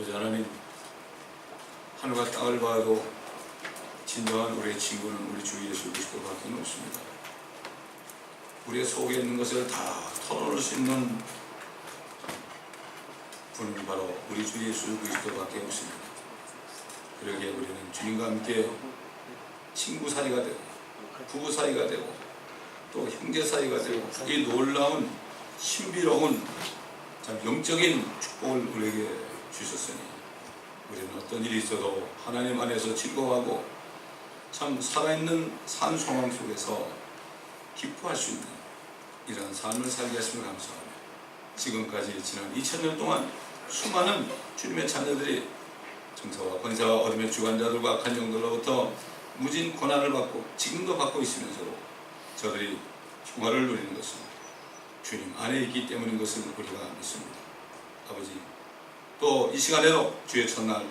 아버지 하나님, 하늘과 땅을 봐도 진정한 우리의 친구는 우리 주 예수 그리스도밖에 없습니다. 우리의 속에 있는 것을 다 털어놓을 수 있는 분은 바로 우리 주 예수 그리스도밖에 없습니다. 그러기에 우리는 주님과 함께 친구 사이가 되고 부부 사이가 되고 또 형제 사이가 되고 이 놀라운 신비로운 참 영적인 축복을 우리에게 주셨으니 우리는 어떤 일이 있어도 하나님 안에서 즐거워하고 참 살아있는 삶 상황 속에서 기뻐할 수 있는 이런 삶을 살게 하심을 감사하며 지금까지 지난 2000년 동안 수많은 주님의 자녀들이 정사와 권세와 어둠의 주관자들과 악한 영들로부터 무진 고난을 받고 지금도 받고 있으면서도 저들이 평화를 누리는 것은 주님 안에 있기 때문인 것을 우리가 믿습니다. 아버지, 또 이 시간에도 주의 첫날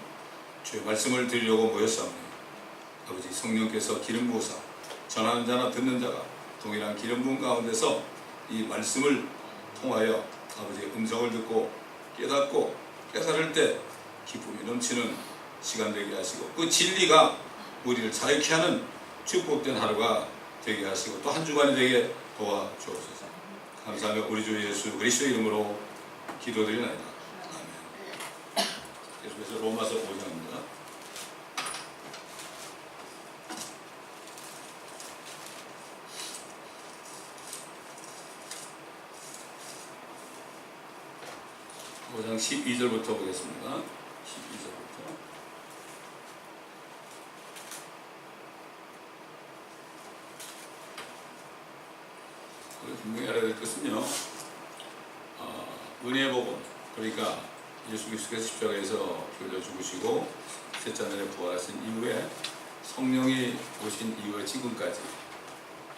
주의 말씀을 드리려고 모였사오니 아버지 성령께서 기름 부으사 전하는 자나 듣는 자가 동일한 기름 부음 가운데서 이 말씀을 통하여 아버지의 음성을 듣고 깨닫고 깨달을 때 기쁨이 넘치는 시간 되게 하시고 그 진리가 우리를 자유케 하는 축복된 하루가 되게 하시고 또 한 주간이 되게 도와주옵소서. 감사하며 우리 주 예수 그리스도의 이름으로 기도드리나이다. 아멘. 계속해서 로마서 5장입니다. (5장) 12절부터 보겠습니다. 12절부터. 분명히 알아야 될 것은요, 은혜의 복음, 그러니까 예수 그리스도께서 십자가에서 흘려 죽으시고 셋째 날에 부활하신 이후에 성령이 오신 이후에 지금까지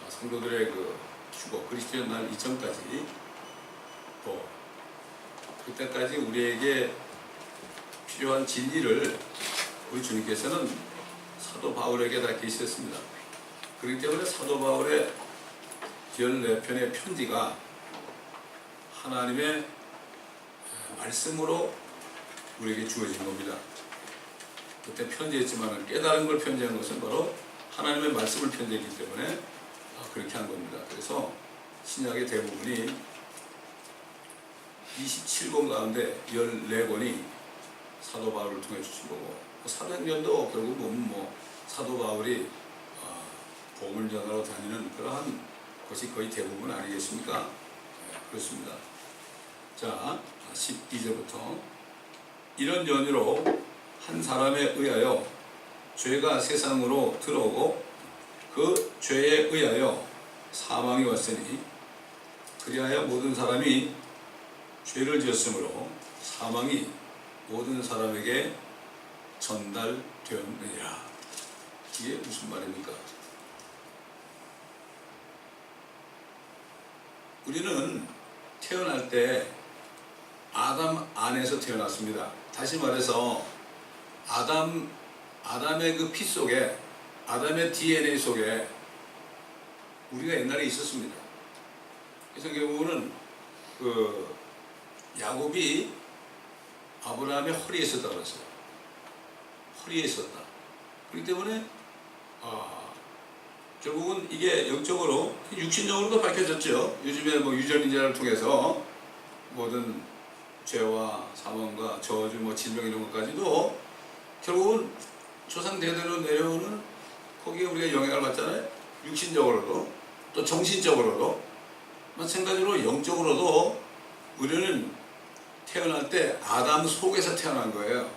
성도들의 그 휴거 그리스도의 날 이전까지 또 그때까지 우리에게 필요한 진리를 우리 주님께서는 사도 바울에게 다 계시셨습니다. 그렇기 때문에 사도 바울의 14편의 편지가 하나님의 말씀으로 우리에게 주어진 겁니다. 그때 편지했지만 깨달은 걸 편지한 것은 바로 하나님의 말씀을 편지했기 때문에 그렇게 한 겁니다. 그래서 신약의 대부분이 27권 가운데 14권이 사도 바울을 통해 주신 거고 사도행전도 결국은 사도 바울이 복음을 전하러 다니는 그러한 것이 거의 대부분 아니겠습니까? 네, 그렇습니다. 자, 12절부터 이런 연유로 한 사람에 의하여 죄가 세상으로 들어오고 그 죄에 의하여 사망이 왔으니 그리하여 모든 사람이 죄를 지었으므로 사망이 모든 사람에게 전달되었느니라. 이게 무슨 말입니까? 우리는 태어날 때 아담 안에서 태어났습니다. 다시 말해서 아담의 그 피 속에, 아담의 DNA 속에 우리가 옛날에 있었습니다. 그래서 결국은 그 야곱이 아브라함의 허리에 있었다고 그랬어요. 허리에 있었다. 그렇기 때문에 결국은 이게 영적으로, 육신적으로도 밝혀졌죠. 요즘에 유전인자를 통해서 모든 죄와 사망과 저주, 질병 이런 것까지도 결국은 조상 대대로 내려오는 거기에 우리가 영향을 받잖아요. 육신적으로도 또 정신적으로도 마찬가지로 영적으로도 우리는 태어날 때 아담 속에서 태어난 거예요.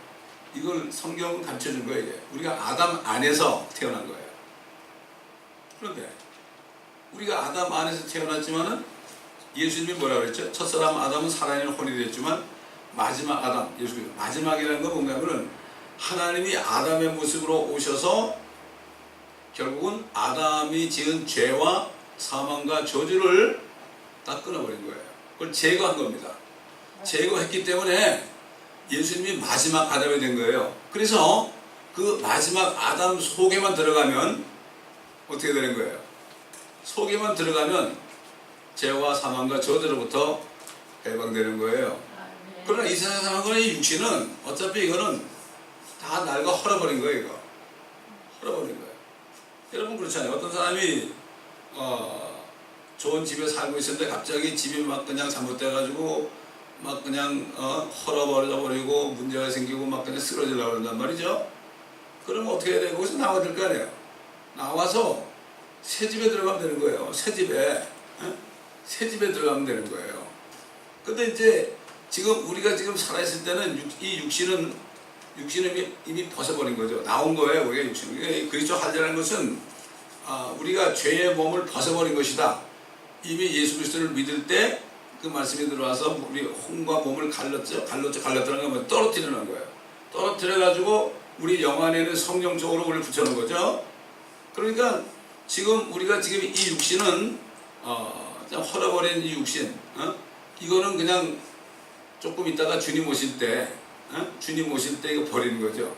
이걸 성경은 가르쳐준 거예요. 이게. 우리가 아담 안에서 태어난 거예요. 그런데 우리가 아담 안에서 태어났지만은 예수님이 뭐라고 그랬죠? 첫사람 아담은 살아있는 혼이 됐지만 마지막 아담, 예수님 마지막이라는 건 뭔가 하면은 하나님이 아담의 모습으로 오셔서 결국은 아담이 지은 죄와 사망과 저주를 다 끊어버린 거예요. 그걸 제거한 겁니다. 제거했기 때문에 예수님이 마지막 아담이 된 거예요. 그래서 그 마지막 아담 속에만 들어가면 어떻게 되는 거예요? 속에만 들어가면 죄와 사망과 저주로부터 해방되는 거예요. 그러나 이 세상에 사는 거는 이 육신은 어차피 이거는 다 낡아 헐어버린 거예요. 이거 헐어버린 거예요. 여러분 그렇잖아요. 어떤 사람이 좋은 집에 살고 있었는데 갑자기 집이 막 그냥 잘못돼가지고 막 그냥 헐어버려 버리고 문제가 생기고 막 그냥 쓰러지려고 그런단 말이죠. 그러면 어떻게 해야 돼? 거기서 나와야 될 거 아니에요. 나와서 새 집에 들어가면 되는 거예요. 새 집에 들어가면 되는 거예요. 근데 이제 지금 우리가 지금 살아있을 때는 이 육신은 이미 벗어버린 거죠. 나온 거예요. 우리가 육신. 그리스도 할례라는 것은 우리가 죄의 몸을 벗어버린 것이다. 이미 예수 그리스도를 믿을 때 그 말씀이 들어와서 우리 혼과 몸을 갈랐더라는 건 떨어뜨리는 거예요. 떨어뜨려가지고 우리 영 안에는 성령적으로 우리를 붙여놓은 거죠. 그러니까 지금 우리가 지금 이 육신은 헐어버린 이 육신, 이거는 그냥 조금 있다가 주님 오실 때 이거 버리는 거죠.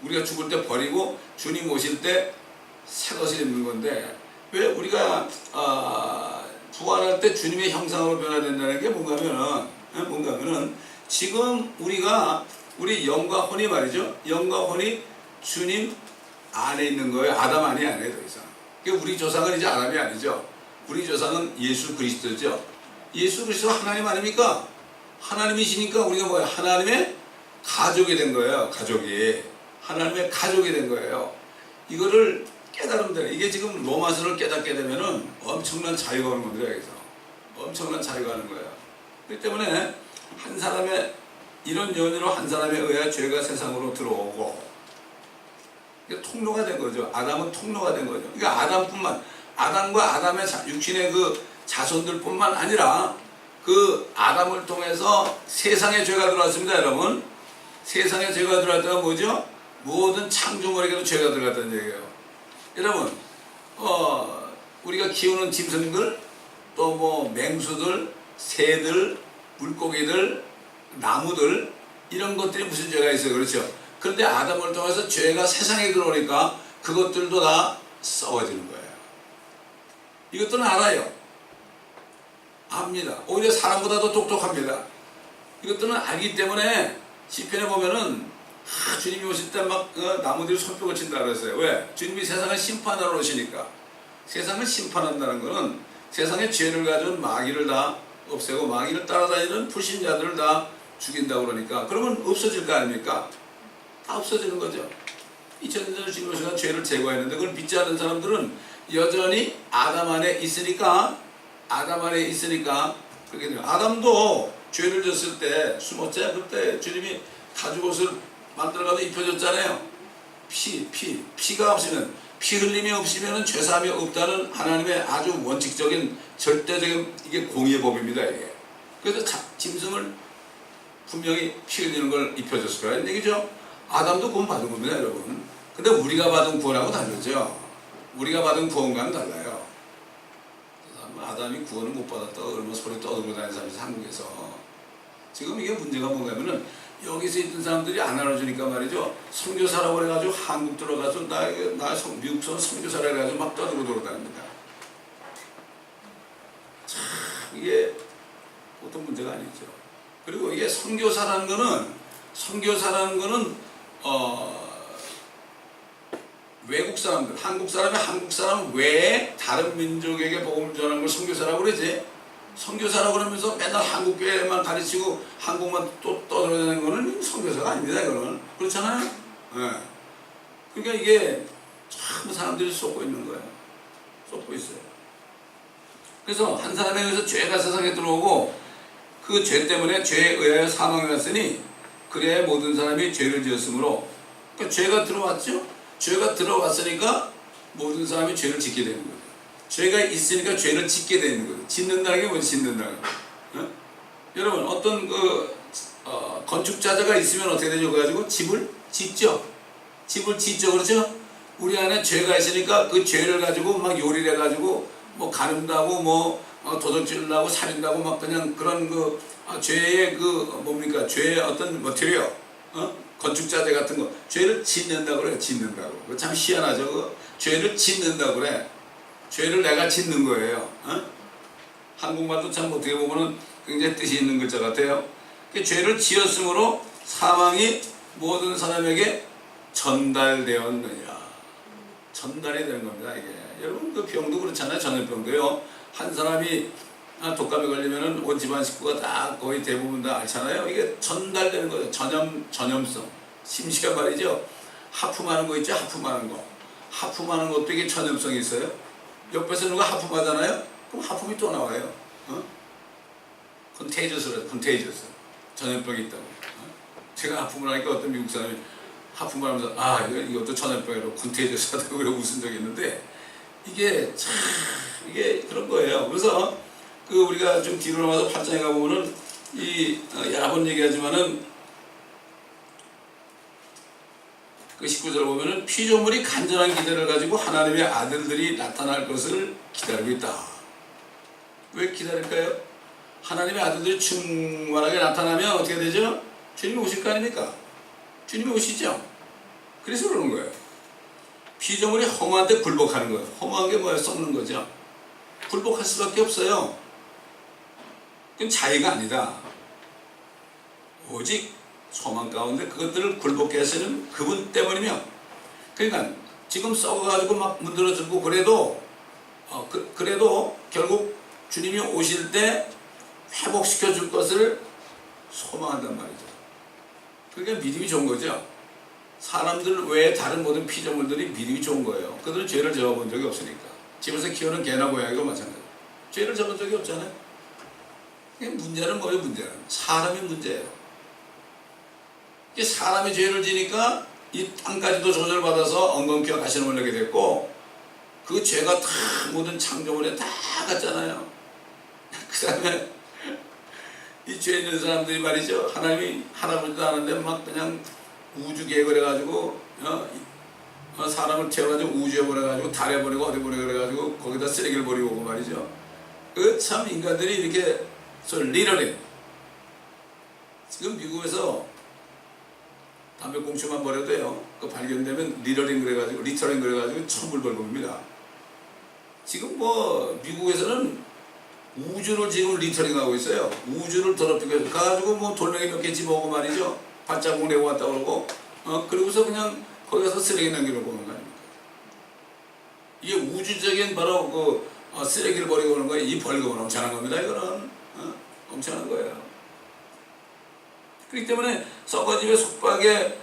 우리가 죽을 때 버리고 주님 오실 때 새 것을 입는 건데, 왜 우리가 부활할 때 주님의 형상으로 변화된다는 게 뭔가면은 지금 우리 영과 혼이 말이죠. 영과 혼이 주님 안에 있는 거예요. 아담 안에 안 해요, 더 이상. 그러니까 우리 조상은 이제 아담이 아니죠. 우리 조상은 예수 그리스도죠. 예수 그리스도가 하나님 아닙니까? 하나님이시니까 우리가 뭐예요? 하나님의 가족이 된 거예요. 하나님의 가족이 된 거예요. 이거를 깨달으면 돼요. 이게 지금 로마서를 깨닫게 되면은 엄청난 자유가 오는 겁니다. 여기서 엄청난 자유가 오는 거예요. 그렇기 때문에 한 사람의 이런 연유로 한 사람에 의해 죄가 세상으로 들어오고, 이게 통로가 된 거죠. 아담은 통로가 된 거죠. 그러니까 아담과 아담의 육신의 그 자손들뿐만 아니라 그 아담을 통해서 세상에 죄가 들어왔습니다, 여러분. 세상에 죄가 들어왔다가 뭐죠? 모든 창조물에게도 죄가 들어갔다는 얘기예요. 여러분, 우리가 키우는 짐승들, 또 뭐 맹수들, 새들, 물고기들, 나무들, 이런 것들이 무슨 죄가 있어요, 그렇죠? 그런데 아담을 통해서 죄가 세상에 들어오니까 그것들도 다 썩어지는 거예요. 이것들은 알아요. 압니다. 오히려 사람보다도 똑똑합니다. 이것들은 알기 때문에 시편에 보면은 주님이 오실 때 막 나무들이 손뼉을 친다 그랬어요. 왜? 주님이 세상을 심판하러 오시니까. 세상을 심판한다는 것은 세상의 죄를 가져온 마귀를 다 없애고 마귀를 따라다니는 불신자들을 다 죽인다고 그러니까, 그러면 없어질 거 아닙니까? 다 없어지는 거죠. 2000년 전에 주님 오시면 죄를 제거했는데 그걸 믿지 않는 사람들은 여전히 아담 안에 있으니까 그렇게 돼요. 아담도 죄를 졌을 때 숨었죠. 그때 주님이 가죽 옷을 만들어가도 입혀줬잖아요. 피가 없으면, 피 흘림이 없으면 죄사함이 없다는 하나님의 아주 원칙적인 절대적인 이게 공의의 법입니다. 이게. 그래서 짐승을 분명히 피 흘리는 걸 입혀줬을 거라는 얘기죠. 아담도 구원 받은 겁니다, 여러분. 근데 우리가 받은 구원하고 다르죠. 우리가 받은 구원과는 달라요. 아담이 구원을 못 받았다고 얼마나 소리 떠들고 다니는 사람이 한국에서. 지금 이게 문제가 뭔가면은 여기서 있던 사람들이 안 알아주니까 말이죠. 선교사라고 해가지고 한국 들어가서 나 미국서 선교사라 해가지고 막 떠들고 돌아다닙니다. 참 이게 보통 문제가 아니죠. 그리고 이게 선교사라는 거는 외국 사람들, 한국 사람 외에 다른 민족에게 복음을 전하는 걸 선교사라고 그러지. 선교사라고 그러면서 맨날 한국 교회만 가르치고 한국만 또 떠들어다니는 거는 선교사가 아닙니다. 이거는 그렇잖아요. 네. 그러니까 이게 참 사람들이 쏟고 있는 거예요. 쏟고 있어요. 그래서 한 사람에 의해서 죄가 세상에 들어오고 그 죄 때문에 죄에 의하여 사망이 왔으니 그래야 모든 사람이 죄를 지었으므로, 그러니까 죄가 들어왔죠. 죄가 들어왔으니까 모든 사람이 죄를 짓게 되는 거예요. 죄가 있으니까 죄를 짓게 되는 거예요. 짓는다는 게 뭐지? 짓는다는 거예요. 여러분, 어떤 건축자재가 있으면 어떻게 되죠? 그래가지고 집을 짓죠. 그렇죠? 우리 안에 죄가 있으니까 그 죄를 가지고 막 요리를 해가지고 뭐 가늠다고 뭐 도둑질을 하고 살인다고 막 그냥 그런 죄의 뭡니까? 죄의 어떤 머티리얼, 건축자재 같은 거, 죄를 짓는다고 그래요. 짓는다고. 참 희한하죠. 죄를 짓는다고 그래. 죄를 내가 짓는 거예요. 한국말도 참 어떻게 보면은 굉장히 뜻이 있는 글자 같아요. 죄를 지었으므로 사망이 모든 사람에게 전달되었느니라. 전달이 되는 겁니다. 이게 여러분 그 병도 그렇잖아요. 전염병도요. 한 사람이 독감에 걸리면은 온 집안 식구가 다 거의 대부분 다 앓잖아요. 이게 전달되는 거예요. 전염성. 심지어 말이죠. 하품하는 거 있죠. 하품하는 거. 하품하는 것도 이게 전염성이 있어요. 옆에서 누가 하품하잖아요. 그럼 하품이 또 나와요. 컨테이저스로 컨테이저스. 전염병이 있다고. 제가 하품을 하니까 어떤 미국 사람이 하품을 하면서 이것도 전염병이라고 컨테이저스하다고 그래 웃은 적이 있는데 이게 참 이게 그런 거예요. 그래서 그 우리가 좀 뒤로 넘어가서 8장에 가보면은 여러 번 얘기하지만은 그 19절 보면은 피조물이 간절한 기대를 가지고 하나님의 아들들이 나타날 것을 기다리고 있다. 왜 기다릴까요? 하나님의 아들들이 충만하게 나타나면 어떻게 되죠? 주님이 오실 거 아닙니까? 주님이 오시죠? 그래서 그러는 거예요. 피조물이 허무한 데 굴복하는 거예요. 허무한 게 뭐예요? 썩는 거죠. 굴복할 수밖에 없어요. 그건 자의가 아니다. 오직 소망 가운데 그것들을 굴복해 하시는 그분 때문이며, 그러니까 지금 썩어가지고 막 문드러지고 그래도 그래도 결국 주님이 오실 때 회복시켜 줄 것을 소망한단 말이죠. 그러니까 믿음이 좋은 거죠. 사람들 외에 다른 모든 피조물들이 믿음이 좋은 거예요. 그들은 죄를 저어본 적이 없으니까. 집에서 키우는 개나 고양이도 마찬가지예요. 죄를 저어본 적이 없잖아요. 문제는 뭐예요? 문제는 사람의 문제예요. 사람이 죄를 지니까 이 땅까지도 조절받아서 엉겅퀴와 가시덤을 내게 됐고, 그 죄가 다 모든 창조물에 다 갔잖아요. 그 다음에 이 죄 있는 사람들이 말이죠, 하나님이 할아버지도 아는데 막 그냥 우주 계획을 해가지고 사람을 태워가지고 우주에 보내가지고 달에 보내고 어디 보내고 그래가지고 거기다 쓰레기를 버리고 오고 말이죠. 그 참 인간들이 이렇게 리러링. 지금 미국에서 담배 꽁초만 버려도요, 그 발견되면 리터링 그래가지고 천불벌금입니다. 지금 뭐 미국에서는 우주를 지금 리터링하고 있어요. 우주를 더럽히고 가지고 뭐 돌멩이 몇 개 집어오고 말이죠. 발자국 내고 왔다 그러고 그러고서 그냥 거기 가서 쓰레기 남겨놓고 오는 거 아닙니까? 이게 우주적인 바로 그 쓰레기를 버리고 오는 거예요. 이 벌금은 엄청난 겁니다. 이거는 엄청난 거예요. 그렇기 때문에 썩어짐의 속박에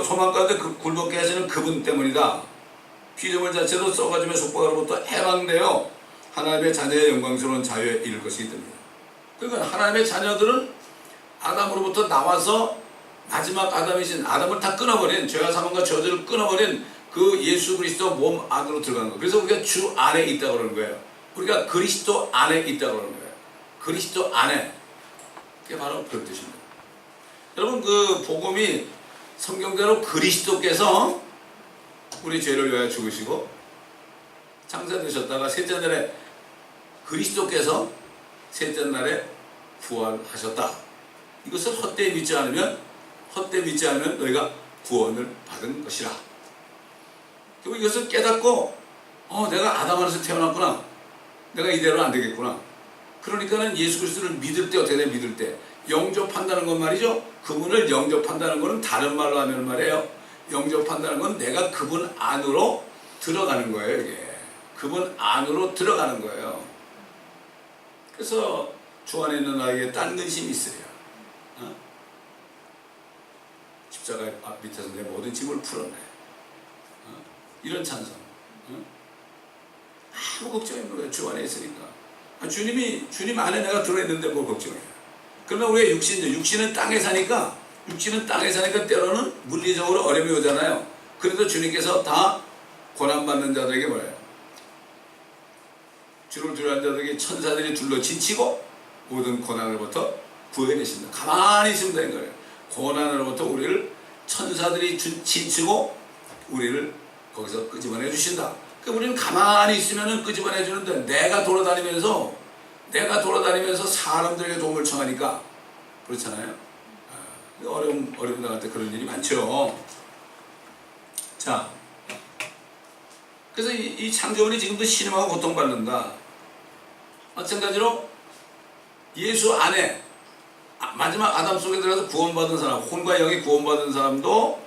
소망 가운데 굴복해 하시는 그분 때문이다. 피조물 자체도 썩어짐의 속박으로부터 해방되어 하나님의 자녀의 영광스러운 자유에 이를 것이기 때문이다. 그러니까 하나님의 자녀들은 아담으로부터 나와서 마지막 아담이신 아담을 다 끊어버린, 죄와 사망과 저주를 끊어버린 그 예수 그리스도 몸 안으로 들어가는 거예요. 그래서 우리가 주 안에 있다고 그러는 거예요. 우리가 그리스도 안에 있다고 그러는 거예요. 그리스도 안에. 그게 바로 그런 뜻입니다. 여러분, 그 복음이 성경대로 그리스도께서 우리 죄를 위하여 죽으시고 창세되셨다가 셋째 날에 그리스도께서 셋째 날에 부활하셨다. 이것을 헛되이 믿지 않으면 너희가 구원을 받은 것이라. 그리고 이것을 깨닫고 내가 아담 안에서 태어났구나. 내가 이대로 안 되겠구나. 그러니까는 예수 그리스도를 믿을 때 어떻게 돼? 믿을 때 영접한다는 건 말이죠. 그분을 영접한다는 것은 다른 말로 하면 말이에요. 영접한다는 건 내가 그분 안으로 들어가는 거예요. 이게 그분 안으로 들어가는 거예요. 그래서 주 안에 있는 나에게 딴 근심이 있으랴. 십자가 밑에서 내 모든 짐을 풀었네. 이런 찬성. 아무 걱정이 없는 거예요. 주 안에 있으니까. 주님 안에 내가 들어있는데 뭘 걱정해요. 그러면 우리가 육신은 땅에 사니까 때로는 물리적으로 어려움이 오잖아요. 그래도 주님께서 다 고난받는 자들에게 뭐예요? 주를 두려워하는 자들에게 천사들이 둘러 진치고 모든 고난으로부터 구해내신다. 가만히 있으면 되는 거예요. 고난으로부터 우리를 천사들이 진치고 우리를 거기서 끄집어내 주신다. 그러니까 우리는 가만히 있으면 끄집어내 주는데 내가 돌아다니면서 사람들에게 도움을 청하니까 그렇잖아요. 어려움 당할 때 그런 일이 많죠. 자, 그래서 이 창조물이 지금도 신음하고 고통받는다. 마찬가지로 예수 안에 마지막 아담 속에 들어가서 구원받은 사람, 혼과 영이 구원받은 사람도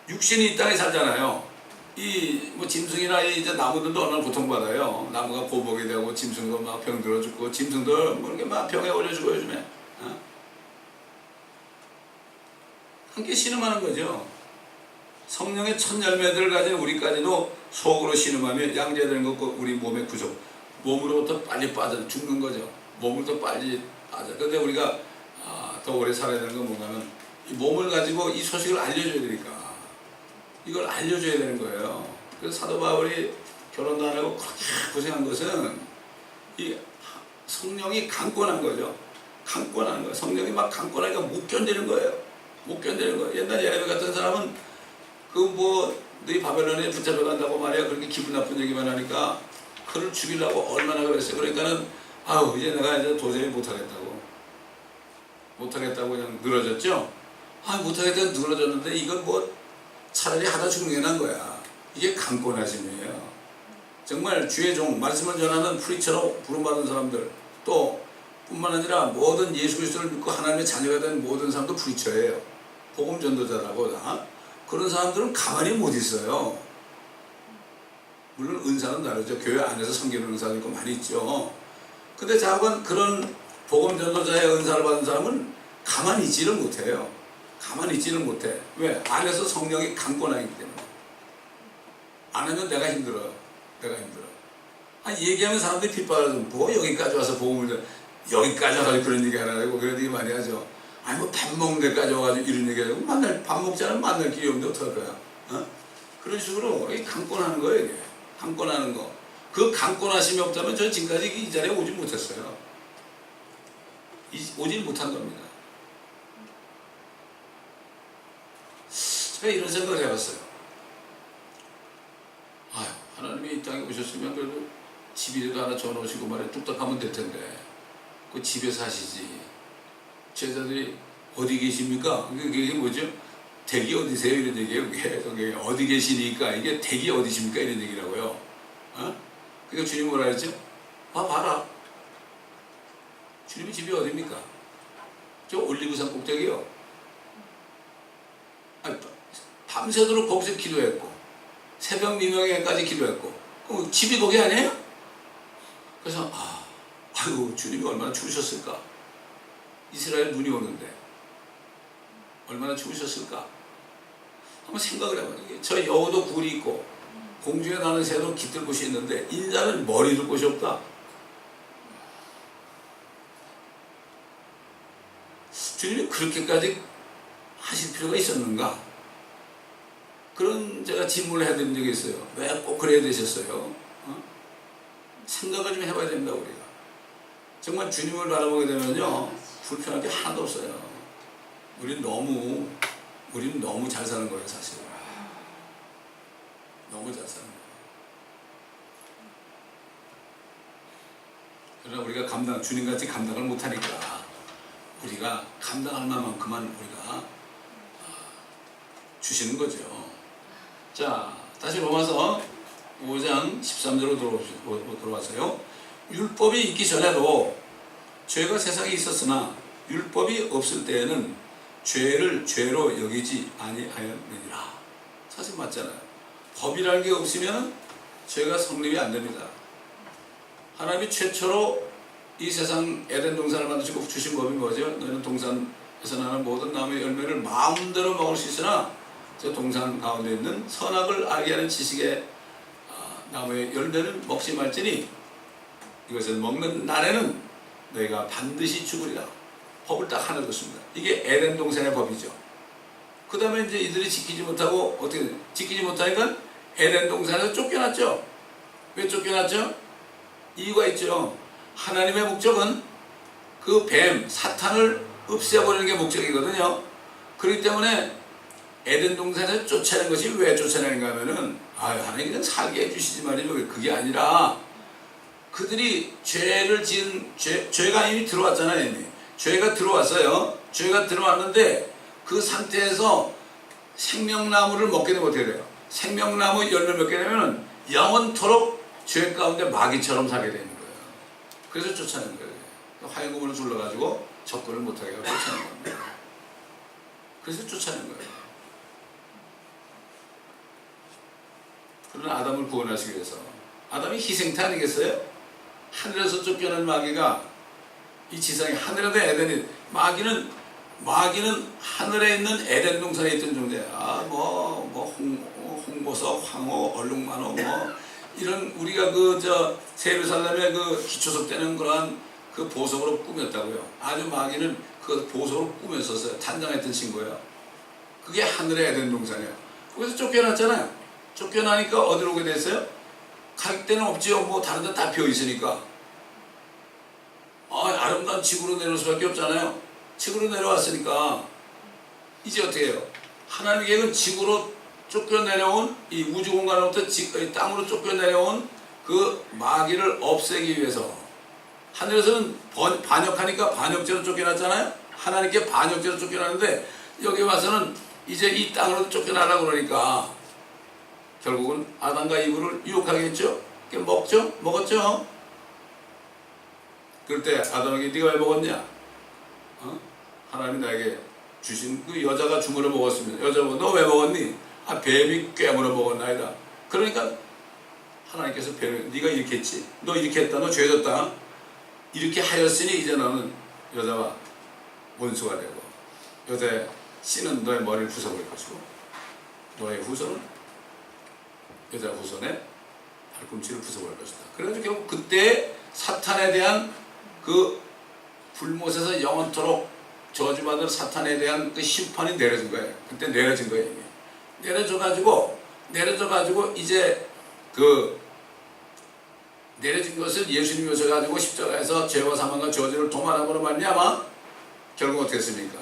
육신이 이 땅에 살잖아요. 이 뭐 짐승이나 이제 나무들도 얼마나 고통받아요. 나무가 보복이 되고 짐승도 막 병들어 죽고 짐승들 뭐 이렇게 막 병에 걸려 죽어요 요즘에. 함께 신음하는 거죠. 성령의 첫 열매들을 가진 우리까지도 속으로 신음하며 양자되는 것과 우리 몸의 구속, 몸으로부터 빨리 빠져 죽는 거죠. 몸으로부터 빨리 빠져. 그런데 우리가 더 오래 살아야 되는 건 뭐냐면 이 몸을 가지고 이 소식을 알려줘야 되니까 이걸 알려줘야 되는 거예요. 그래서 사도 바울이 결혼도 안 하고 그렇게 고생한 것은 이 성령이 강권한 거죠. 강권하는 거예요. 성령이 막 강권하니까 못 견디는 거예요. 못 견디는 거예요. 옛날 예레미 같은 사람은 그 뭐 너희 바벨론에 붙잡혀 간다고 말이야. 그렇게 기분 나쁜 얘기만 하니까 그를 죽이려고 얼마나 그랬어요. 그러니까는 아우 이제 내가 이제 도저히 못하겠다고 그냥 늘어졌죠. 못하겠다고 늘어졌는데 이건 뭐 차라리 하다 죽는 게 나은 거야. 이게 강권하심이에요. 정말 주의 종, 말씀을 전하는 프리처로 부름받은 사람들, 또 뿐만 아니라 모든 예수 그리스도를 믿고 하나님의 자녀가 된 모든 사람도 프리처예요. 복음 전도자라고. 그런 사람들은 가만히 못 있어요. 물론 은사는 다르죠. 교회 안에서 섬기는 은사도 있고 많이 있죠. 근데 자관 그런 복음 전도자의 은사를 받은 사람은 가만히 있지를 못해요. 가만히 있지를 못해. 왜? 안에서 성령이 강권하기 때문에. 안 하면 내가 힘들어요. 얘기하면 사람들이 핍박을 좀 뭐 여기까지 와서 복음을 여기까지 와서 그런 얘기 하라고 그런 얘기 많이 하죠. 뭐 밥 먹는 데까지 와가지고 이런 얘기 하고 밥 먹지 않으면 만날 길이 없는데 어떡할 거야. 그런 식으로 강권하는 거예요. 이게. 강권하는 거. 그 강권하심이 없다면 저는 지금까지 이 자리에 오지 못했어요. 오지 못한 겁니다. 제가 이런 생각을 해봤어요. 하나님이 이 땅에 오셨으면 그래도 집이라도 하나 줘놓으시고 말이야 뚝딱 하면 될 텐데 그 집에 사시지. 제자들이 어디 계십니까? 그게 뭐죠? 댁이 어디세요? 이런 얘기예요. 그게 어디 계시니까 이게 댁이 어디십니까? 이런 얘기라고요. 그러니까 주님 뭐라 했죠? 봐라. 주님이 집이 어디입니까? 저 올리브산 꼭대기요. 밤새도록 거기서 기도했고 새벽 미명에까지 기도했고 집이 거기 아니에요? 그래서 아이고 주님이 얼마나 추우셨을까. 이스라엘 눈이 오는데 얼마나 추우셨을까. 한번 생각을 해봐요. 저 여우도 굴이 있고 공중에 나는 새도 깃들 곳이 있는데 인자는 머리 둘 곳이 없다. 주님이 그렇게까지 하실 필요가 있었는가? 그런 제가 질문을 해드린 적이 있어요. 왜 꼭 그래야 되셨어요? 생각을 좀 해봐야 됩니다. 우리가 정말 주님을 바라보게 되면요 불편한 게 하나도 없어요. 우리는 너무 잘 사는 거예요. 사실 너무 잘 사는 거예요. 그러나 우리가 주님같이 감당을 못하니까 우리가 감당할 만큼만 우리가 주시는 거죠. 자, 다시 로마서 5장 13절로 들어와서요. 율법이 있기 전에도 죄가 세상에 있었으나 율법이 없을 때에는 죄를 죄로 여기지 아니하였느니라. 사실 맞잖아요. 법이라는 게 없으면 죄가 성립이 안 됩니다. 하나님이 최초로 이 세상 에덴 동산을 만드시고 주신 법이 뭐죠? 너희는 동산에서 나는 모든 나무의 열매를 마음대로 먹을 수 있으나 저 동산 가운데 있는 선악을 알게 하는 지식의 나무의 열매는 먹지 말지니 이것을 먹는 날에는 너희가 반드시 죽으리라. 법을 딱 하나 뒀습니다. 이게 에덴 동산의 법이죠. 그 다음에 이제 이들이 지키지 못하고 어떻게 지키지 못하니까 에덴 동산에서 쫓겨났죠. 왜 쫓겨났죠? 이유가 있죠. 하나님의 목적은 그 뱀, 사탄을 없애버리는 게 목적이거든요. 그렇기 때문에 에덴 동산에서 쫓아낸 것이 왜 쫓아내는가 하면은 하나님 그냥 살게 해주시지 말이죠. 그게 아니라 그들이 죄를 지은 죄가 이미 들어왔잖아요. 이미 죄가 들어왔어요. 죄가 들어왔는데 그 상태에서 생명나무를 먹게 되면 어떻게 돼요? 생명나무 열매 먹게 되면 영원토록 죄 가운데 마귀처럼 살게 되는 거예요. 그래서 쫓아낸 거예요. 화염금을 둘러가지고 접근을 못하게 하고 쫓아낸 겁니다. 그래서 쫓아낸 거예요. 그러나 아담을 구원하시기 위해서 아담이 희생타 아니겠어요? 하늘에서 쫓겨난 마귀가 이 지상에 하늘에도 에덴이 마귀는 하늘에 있는 에덴 동산에 있던 존재야. 홍보석, 황호, 얼룩만호 이런 우리가 세르살렘의 기초석 때는 그러한 그 보석으로 꾸몄다고요. 아주 마귀는 그 보석으로 꾸몄었어요. 탄장했던 친구예요. 그게 하늘의 에덴 동산이야. 거기서 쫓겨났잖아요. 쫓겨나니까 어디로 오게 됐어요? 갈 데는 없지요. 다른 데 다 비어 있으니까. 아름다운 지구로 내려올 수밖에 없잖아요. 지구로 내려왔으니까 이제 어떻게 해요? 하나님의 계획은 지구로 쫓겨내려온 이 우주 공간으로부터 땅으로 쫓겨내려온 그 마귀를 없애기 위해서 하늘에서는 반역하니까 반역죄로 쫓겨났잖아요. 하나님께 반역죄로 쫓겨났는데 여기 와서는 이제 이 땅으로 쫓겨나려고 그러니까 결국은 아담과 이브를 유혹하겠죠. 먹었죠. 그럴 때 아담에게 네가 왜 먹었냐? 하나님이 나에게 주신 그 여자가 주물러 먹었습니다. 여자가 너 왜 먹었니? 뱀이 꿰물어 먹었나이다. 그러니까 하나님께서 뱀을 네가 이렇게 했지. 너 이렇게 했다. 너 죄졌다. 이렇게 하였으니 이제 너는 여자와 원수가 되고 여자의 씨는 너의 머리를 부숴버릴 것이고 너의 후손은 여자 후손의 발꿈치를 부숴버릴 것이다. 그래가지고 결국 그때 사탄에 대한 그 불못에서 영원토록 저주받을 사탄에 대한 그 심판이 내려진 거예요. 그때 내려진 거예요. 이게. 내려져가지고 이제 내려진 것을 예수님이 오셔가지고 십자가에서 죄와 사망과 저주를 도말함으로 말미암아 결국 어떻게 했습니까?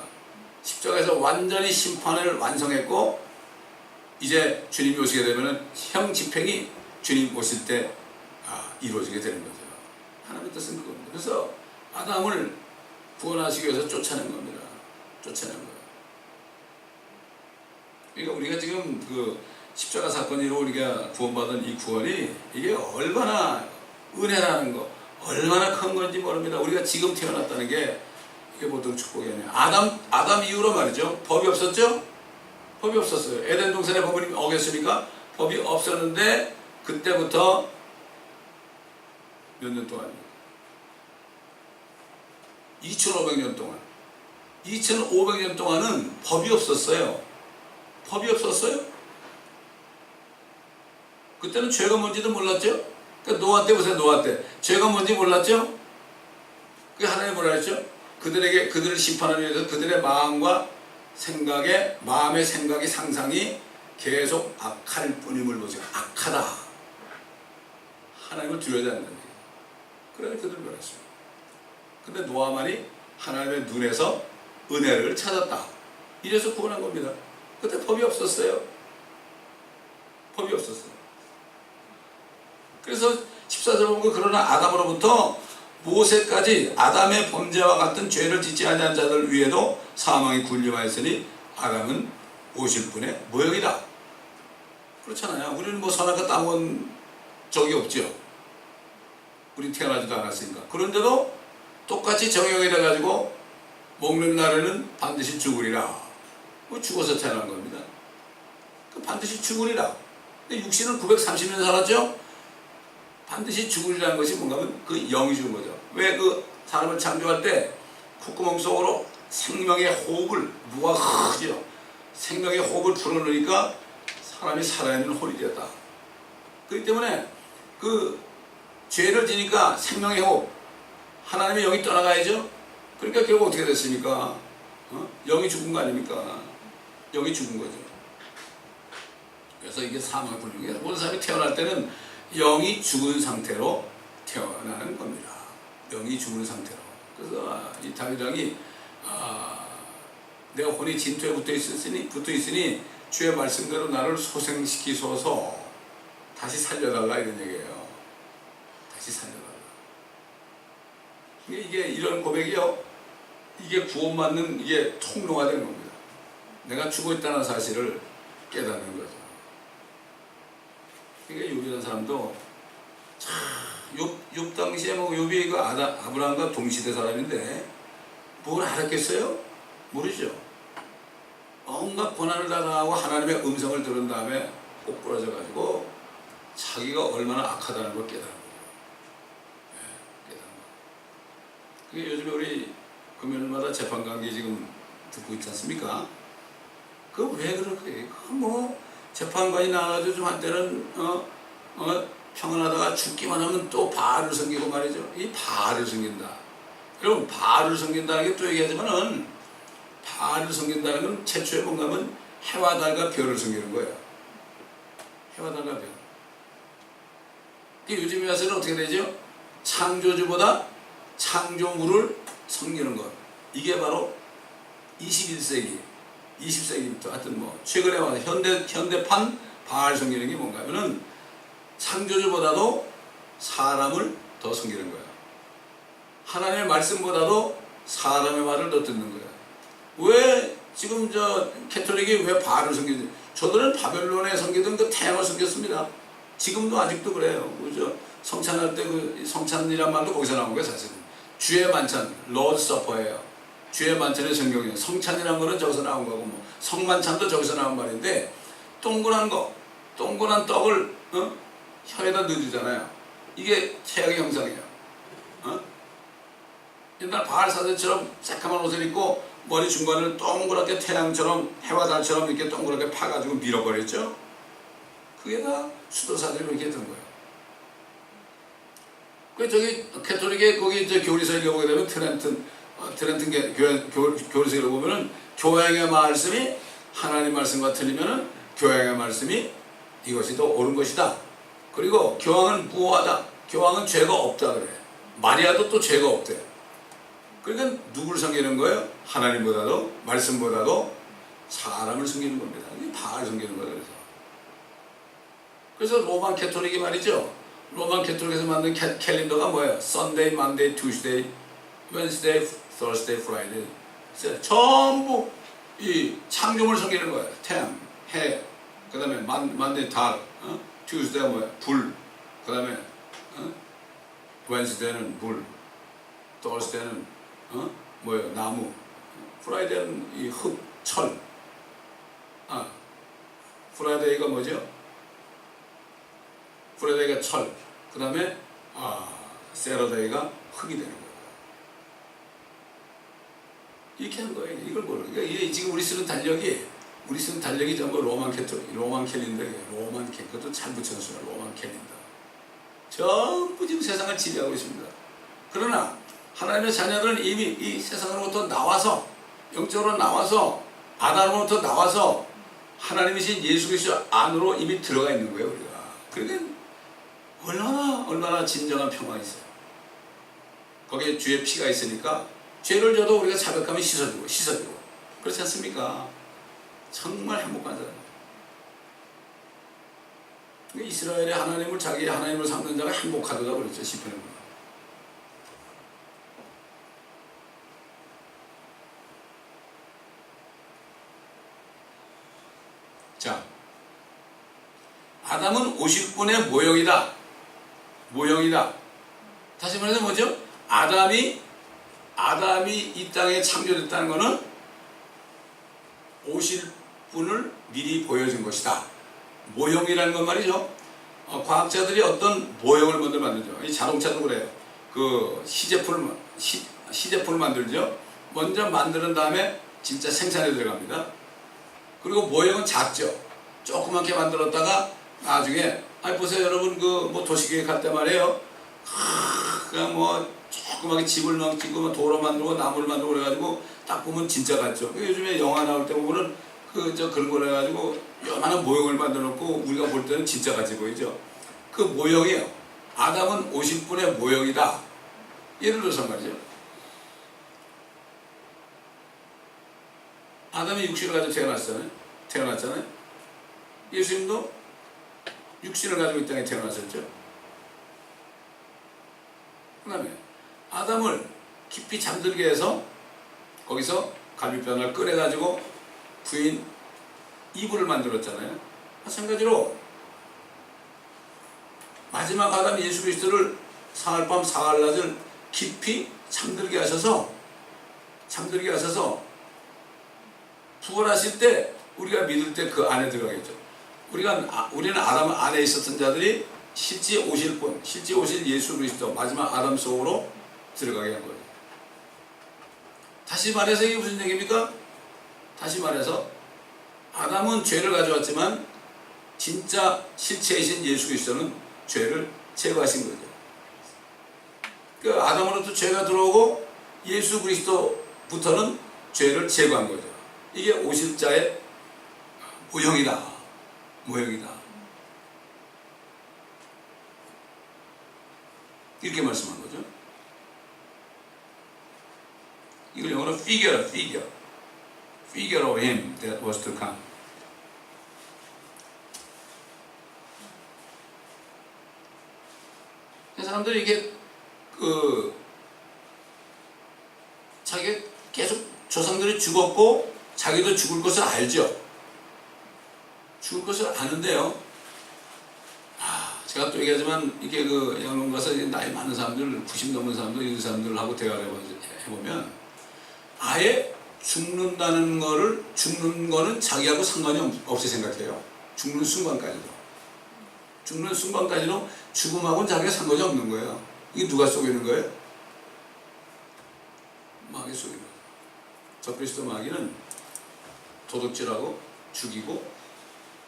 십자가에서 완전히 심판을 완성했고 이제 주님이 오시게 되면 형 집행이 주님 오실 때 이루어지게 되는 거죠. 하나님의 뜻은 그겁니다. 그래서 아담을 구원하시기 위해서 쫓아낸 겁니다. 쫓아낸 거예요. 그러니까 우리가 지금 십자가 사건으로 우리가 구원받은 이 구원이 이게 얼마나 은혜라는 거, 얼마나 큰 건지 모릅니다. 우리가 지금 태어났다는 게 이게 보통 축복이 아니에요. 아담 이후로 말이죠. 법이 없었죠? 법이 없었어요. 에덴 동산의 법을 어겼으니까 법이 없었는데 그때부터 몇 년 동안입니까? 2500년 동안. 2500년 동안은 법이 없었어요. 법이 없었어요. 그때는 죄가 뭔지도 몰랐죠. 그러니까 노아 때 보세요. 노아 때 죄가 뭔지 몰랐죠. 그 하나님 뭐라 했죠? 그들을 심판하기 위해서 그들의 마음과 마음의 생각이 상상이 계속 악할 뿐임을 보세요. 악하다. 하나님을 두려워하지 않는다. 그래서 그들을 멸했습니다. 근데 노아만이 하나님의 눈에서 은혜를 찾았다. 이래서 구원한 겁니다. 그때 법이 없었어요. 법이 없었어요. 그래서 14절 보면 그러나 아담으로부터 모세까지 아담의 범죄와 같은 죄를 짓지 아니한 자들 위에도 사망이 군림하였으니 아담은 오실 분의 모형이다. 그렇잖아요. 우리는 선악과 따먹은 적이 없죠. 우리 태어나지도 않았으니까. 그런데도 똑같이 정형이 돼가지고 먹는 날에는 반드시 죽으리라. 죽어서 태어난 겁니다. 반드시 죽으리라. 근데 육신은 930년 살았죠? 반드시 죽으리라는 것이 뭔가 하면 그 영이 죽은 거죠. 왜 사람을 창조할 때 콧구멍 속으로 생명의 호흡을 누가 크죠? 생명의 호흡을 불어넣으니까 사람이 살아있는 혼이 되었다. 그렇기 때문에 죄를 지니까 생명의 호흡, 하나님의 영이 떠나가야죠. 그러니까 결국 어떻게 됐습니까? 영이 죽은 거 아닙니까? 영이 죽은 거죠. 그래서 이게 사망의 분류예요. 모든 사람이 태어날 때는 영이 죽은 상태로 태어나는 겁니다. 영이 죽은 상태로. 그래서 이 다윗 왕이 내가 혼이 진토에 붙어 있으니 주의 말씀대로 나를 소생시키소서. 다시 살려달라 이런 얘기예요. 다시 살려달라. 이게 이런 고백이요. 이게 구원받는 이게 통로가 되는 겁니다. 내가 죽어 있다는 사실을 깨닫는 거죠. 그러니까 욥이라는 사람도 욥 당시에 욥이 아브라함과 동시대 사람인데 뭘 알았겠어요? 모르죠. 온갖 고난을 다 당하고 하나님의 음성을 들은 다음에 꼭 부러져 가지고 자기가 얼마나 악하다는 걸 깨달은 거예요. 네, 깨달은 거예요. 그게 요즘에 우리 금요일마다 재판관계 지금 듣고 있지 않습니까? 그거 왜 그렇게? 뭐 재판관이 나와가지고 좀 한때는 평안하다가 죽기만 하면 또 바알을 섬기고 말이죠. 이 바알을 섬긴다. 여러분 바알을 섬긴다는 게 또 얘기하지만은 바알을 섬긴다는 건 최초에 뭔가 하면 해와 달과 별을 섬기는 거예요. 해와 달과 별. 요즘에 와서는 어떻게 되죠? 창조주보다 창조물을 섬기는 것. 이게 바로 21세기, 20세기부터 하여튼 뭐 최근에 와서 현대판 바알 섬기는 게 뭔가 하면은 창조주보다도 사람을 더 섬기는 거야. 하나님의 말씀보다도 사람의 말을 더 듣는 거야. 왜 지금 저 캐톨릭이 왜 바알을 섬기지? 저들은 바벨론에 섬기던 그 태양을 섬겼습니다. 지금도 아직도 그래요. 그죠? 성찬할 때 그 성찬이란 말도 거기서 나온 거예요, 사실은. 주의 만찬, 로드 서퍼예요. 주의 만찬의 성경이에요. 성찬이란 거는 저기서 나온 거고, 뭐 성만찬도 저기서 나온 말인데, 동그란 거, 동그란 떡을 혀에다 넣어주잖아요. 이게 태양의 형상이에요. 옛날 바알 사제처럼 새까만 옷을 입고 머리 중간을 동그랗게 태양처럼 해와 달처럼 이렇게 동그랗게 파가지고 밀어버렸죠. 그게 다 수도사들이 이렇게 된 거예요. 그 저기 캐톨릭의 거기 이제 교리서 읽어보게 되면 트렌튼 교리서 읽어보면은 교양의 말씀이 하나님 말씀과 틀리면은 교양의 말씀이 이것이 더 옳은 것이다. 그리고 교황은 무호하다. 교황은 죄가 없다 그래. 마리아도 또 죄가 없대. 그러니까 누구를 섬기는 거예요? 하나님보다도 말씀보다도 사람을 섬기는 겁니다. 이게 바알 섬기는 거예요. 그래서 로만 캐톨릭이 말이죠. 로만 캐톨릭에서 만든 캘린더가 뭐예요? Sunday, Monday, Tuesday, Wednesday, Thursday, Friday. 전부 이 창조물 섬기는 거예요. 태양, 해, 그 다음에 Monday, 달, Tuesday가 뭐예요? 불, 그 다음에 Wednesday는 물, Thursday는 뭐예요? 나무, Friday는 이 흙, 철. Friday가 뭐죠? 프라이데이가 철, 그 다음에 세러데이가 흙이 되는 거예요. 이렇게 한 거예요. 이걸 모르는 거예요. 이게 지금 우리 쓰는 달력이 전부 로만 캘린더예요. 그것도 잘 붙여놨어요. 로만 캘린더. 전부 지금 세상을 지배하고 있습니다. 그러나 하나님의 자녀들은 이미 이 세상으로부터 나와서 영적으로 나와서 아담으로부터 나와서 하나님이신 예수 그리스도 안으로 이미 들어가 있는 거예요. 우리가. 그러니까 얼마나 진정한 평화가 있어요. 거기에 주의 피가 있으니까 죄를 져도 우리가 자백하면 씻어주고 그렇지 않습니까? 정말 행복한 사람이에요. 이스라엘의 하나님을 자기의 하나님을 삼는 자가 행복하다고 그랬죠. 시편에 보면. 자, 아담은 50분의 모형이다. 다시 말해서 뭐죠? 아담이 이 땅에 창조됐다는 것은 50분을 미리 보여준 것이다. 모형이라는 건 말이죠. 과학자들이 어떤 모형을 먼저 만들죠. 이 자동차도 그래요. 그 시제품을 만들죠. 먼저 만드는 다음에 진짜 생산에 들어갑니다. 그리고 모형은 작죠. 조그맣게 만들었다가 나중에 보세요 여러분 그 뭐 도시계획 할 때 말이에요. 그냥 뭐 조그맣게 집을 막 짓고 도로 만들고 나무를 만들고 그래가지고 딱 보면 진짜 같죠. 요즘에 영화 나올 때 보면은 그런 걸 해가지고 요만한 모형을 만들어 놓고 우리가 볼 때는 진짜 같이 보이죠. 그 모형이에요. 아담은 50분의 모형이다. 예를 들어서 말이죠. 아담이 육신을 가지고 태어났잖아요. 예수님도 육신을 가지고 이 땅에 태어나셨죠. 그 다음에 아담을 깊이 잠들게 해서 거기서 갈비뼈를 꺼내가지고 부인 이브를 만들었잖아요. 마찬가지로 마지막 아담 예수 그리스도를 사흘밤 사흘낮을 깊이 잠들게 하셔서 잠들게 하셔서 부활하실 때 우리가 믿을 때 그 안에 들어가겠죠. 우리는 아담 안에 있었던 자들이 실제 오실 분, 실제 오실 예수 그리스도 마지막 아담 속으로 들어가게 한 거예요. 다시 말해서 이게 무슨 얘기입니까? 다시 말해서 아담은 죄를 가져왔지만 진짜 실체이신 예수 그리스도는 죄를 제거하신 거죠. 그 아담으로부터 죄가 들어오고 예수 그리스도부터는 죄를 제거한 거죠. 이게 오실 자의 모형이다. 이렇게 말씀한 거죠. 이걸 영어로 figure of him that was to come. 사람들이 이게 자기 계속 조상들이 죽었고 자기도 죽을 것을 알죠. 죽을 것을 아는데요. 제가 또 얘기하지만 이게 양론 가서 나이 많은 사람들, 90 넘은 사람들, 이런 사람들하고 대화를 해보면 아예 죽는 거는 자기하고 상관이 없이 생각해요. 죽는 순간까지도 죽음하고는 자기가 상관이 없는 거예요. 이게 누가 속이는 거예요? 마귀 속이는 거예요. 적그리스도 마귀는 도둑질하고 죽이고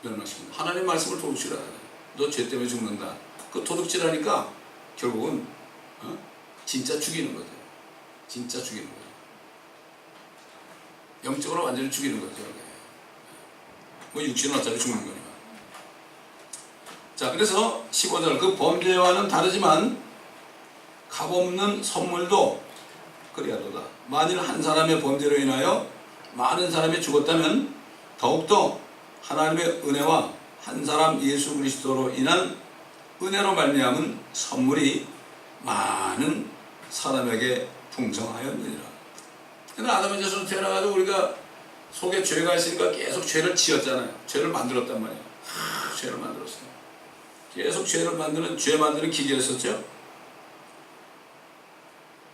멸망시킨다. 하나님의 말씀을 도둑질하라. 너 죄 때문에 죽는다. 그 도둑질하니까 결국은 진짜 죽이는 거죠. 영적으로 완전히 죽이는 거죠. 뭐 육신은 어차피 죽는 거니까. 자, 그래서 15절 그 범죄와는 다르지만 값없는 선물도 그리하도다. 만일 한 사람의 범죄로 인하여 많은 사람이 죽었다면 더욱더 하나님의 은혜와 한 사람 예수 그리스도로 인한 은혜로 말미암은 선물이 많은 사람에게 풍성하였느니라. 근데 아담의 자손 태어나가지고 우리가 속에 죄가 있으니까 계속 죄를 지었잖아요. 죄를 만들었단 말이에요. 죄를 만들었어요. 계속 죄 만드는 기계였었죠.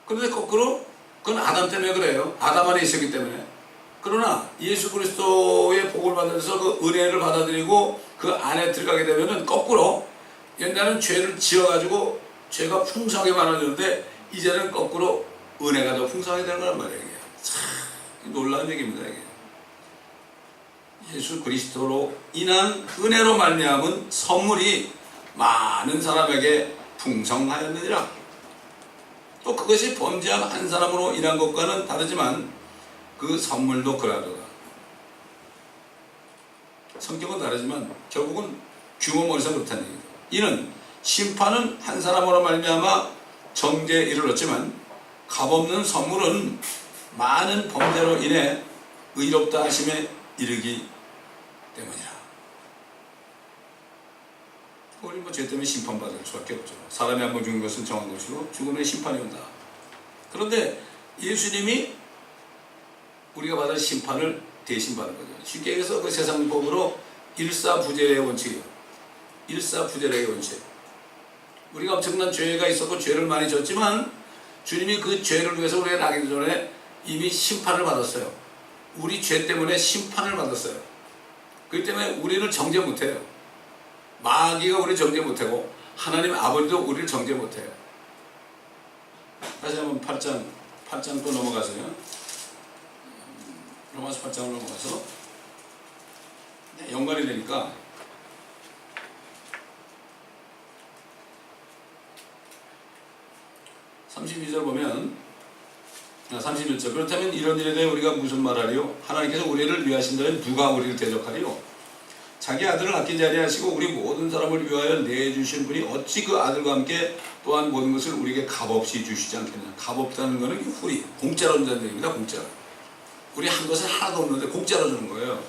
그런데 거꾸로 그건 아담 때문에 그래요. 아담 안에 있었기 때문에. 그러나 예수 그리스도의 복을 받아서 그 은혜를 받아들이고 그 안에 들어가게 되면은 거꾸로 옛날에는 죄를 지어가지고 죄가 풍성하게 많아졌는데 이제는 거꾸로 은혜가 더 풍성하게 되는 거란 말이에요. 이게. 참 놀라운 얘기입니다. 이게. 예수 그리스도로 인한 은혜로 말미암은 선물이 많은 사람에게 풍성하였느니라. 또 그것이 범죄한 한 사람으로 인한 것과는 다르지만 그 선물도 그라도다. 성격은 다르지만 결국은 규모에서 그렇다는 얘기죠. 이는 심판은 한 사람으로 말미암아 정죄에 이르렀지만 값없는 선물은 많은 범죄로 인해 의롭다 하심에 이르기 때문이라. 우리 죄 때문에 심판받을 수밖에 없죠. 사람이 한번 죽는 것은 정한 것이고 죽음의 심판이 온다. 그런데 예수님이 우리가 받을 심판을 대신 받는 거죠. 쉽게 얘기해서 그 세상 법으로 일사부재의 원칙이에요. 일사부재의 원칙. 우리가 엄청난 죄가 있었고 죄를 많이 졌지만 주님이 그 죄를 위해서 우리가 나기 전에 이미 심판을 받았어요. 우리 죄 때문에 심판을 받았어요. 그렇기 때문에 우리를 정죄 못해요. 마귀가 우리를 정죄 못하고 하나님 아버지도 우리를 정죄 못해요. 다시 한번 8장 또 넘어가세요. 로마서 8장으로 넘어가서 연관이 되니까 32절 보면 31절 그렇다면 이런 일에 대해 우리가 무슨 말하리요? 하나님께서 우리를 위하신다면 누가 우리를 대적하리요? 자기 아들을 아끼지 아니하시고 우리 모든 사람을 위하여 내주신 분이 어찌 그 아들과 함께 또한 모든 것을 우리에게 값없이 주시지 않겠느냐. 값없다는 것은 후리, 공짜로 준다는 얘기입니다. 공짜로. 우리 한 것은 하나도 없는데 공짜로 주는 거예요.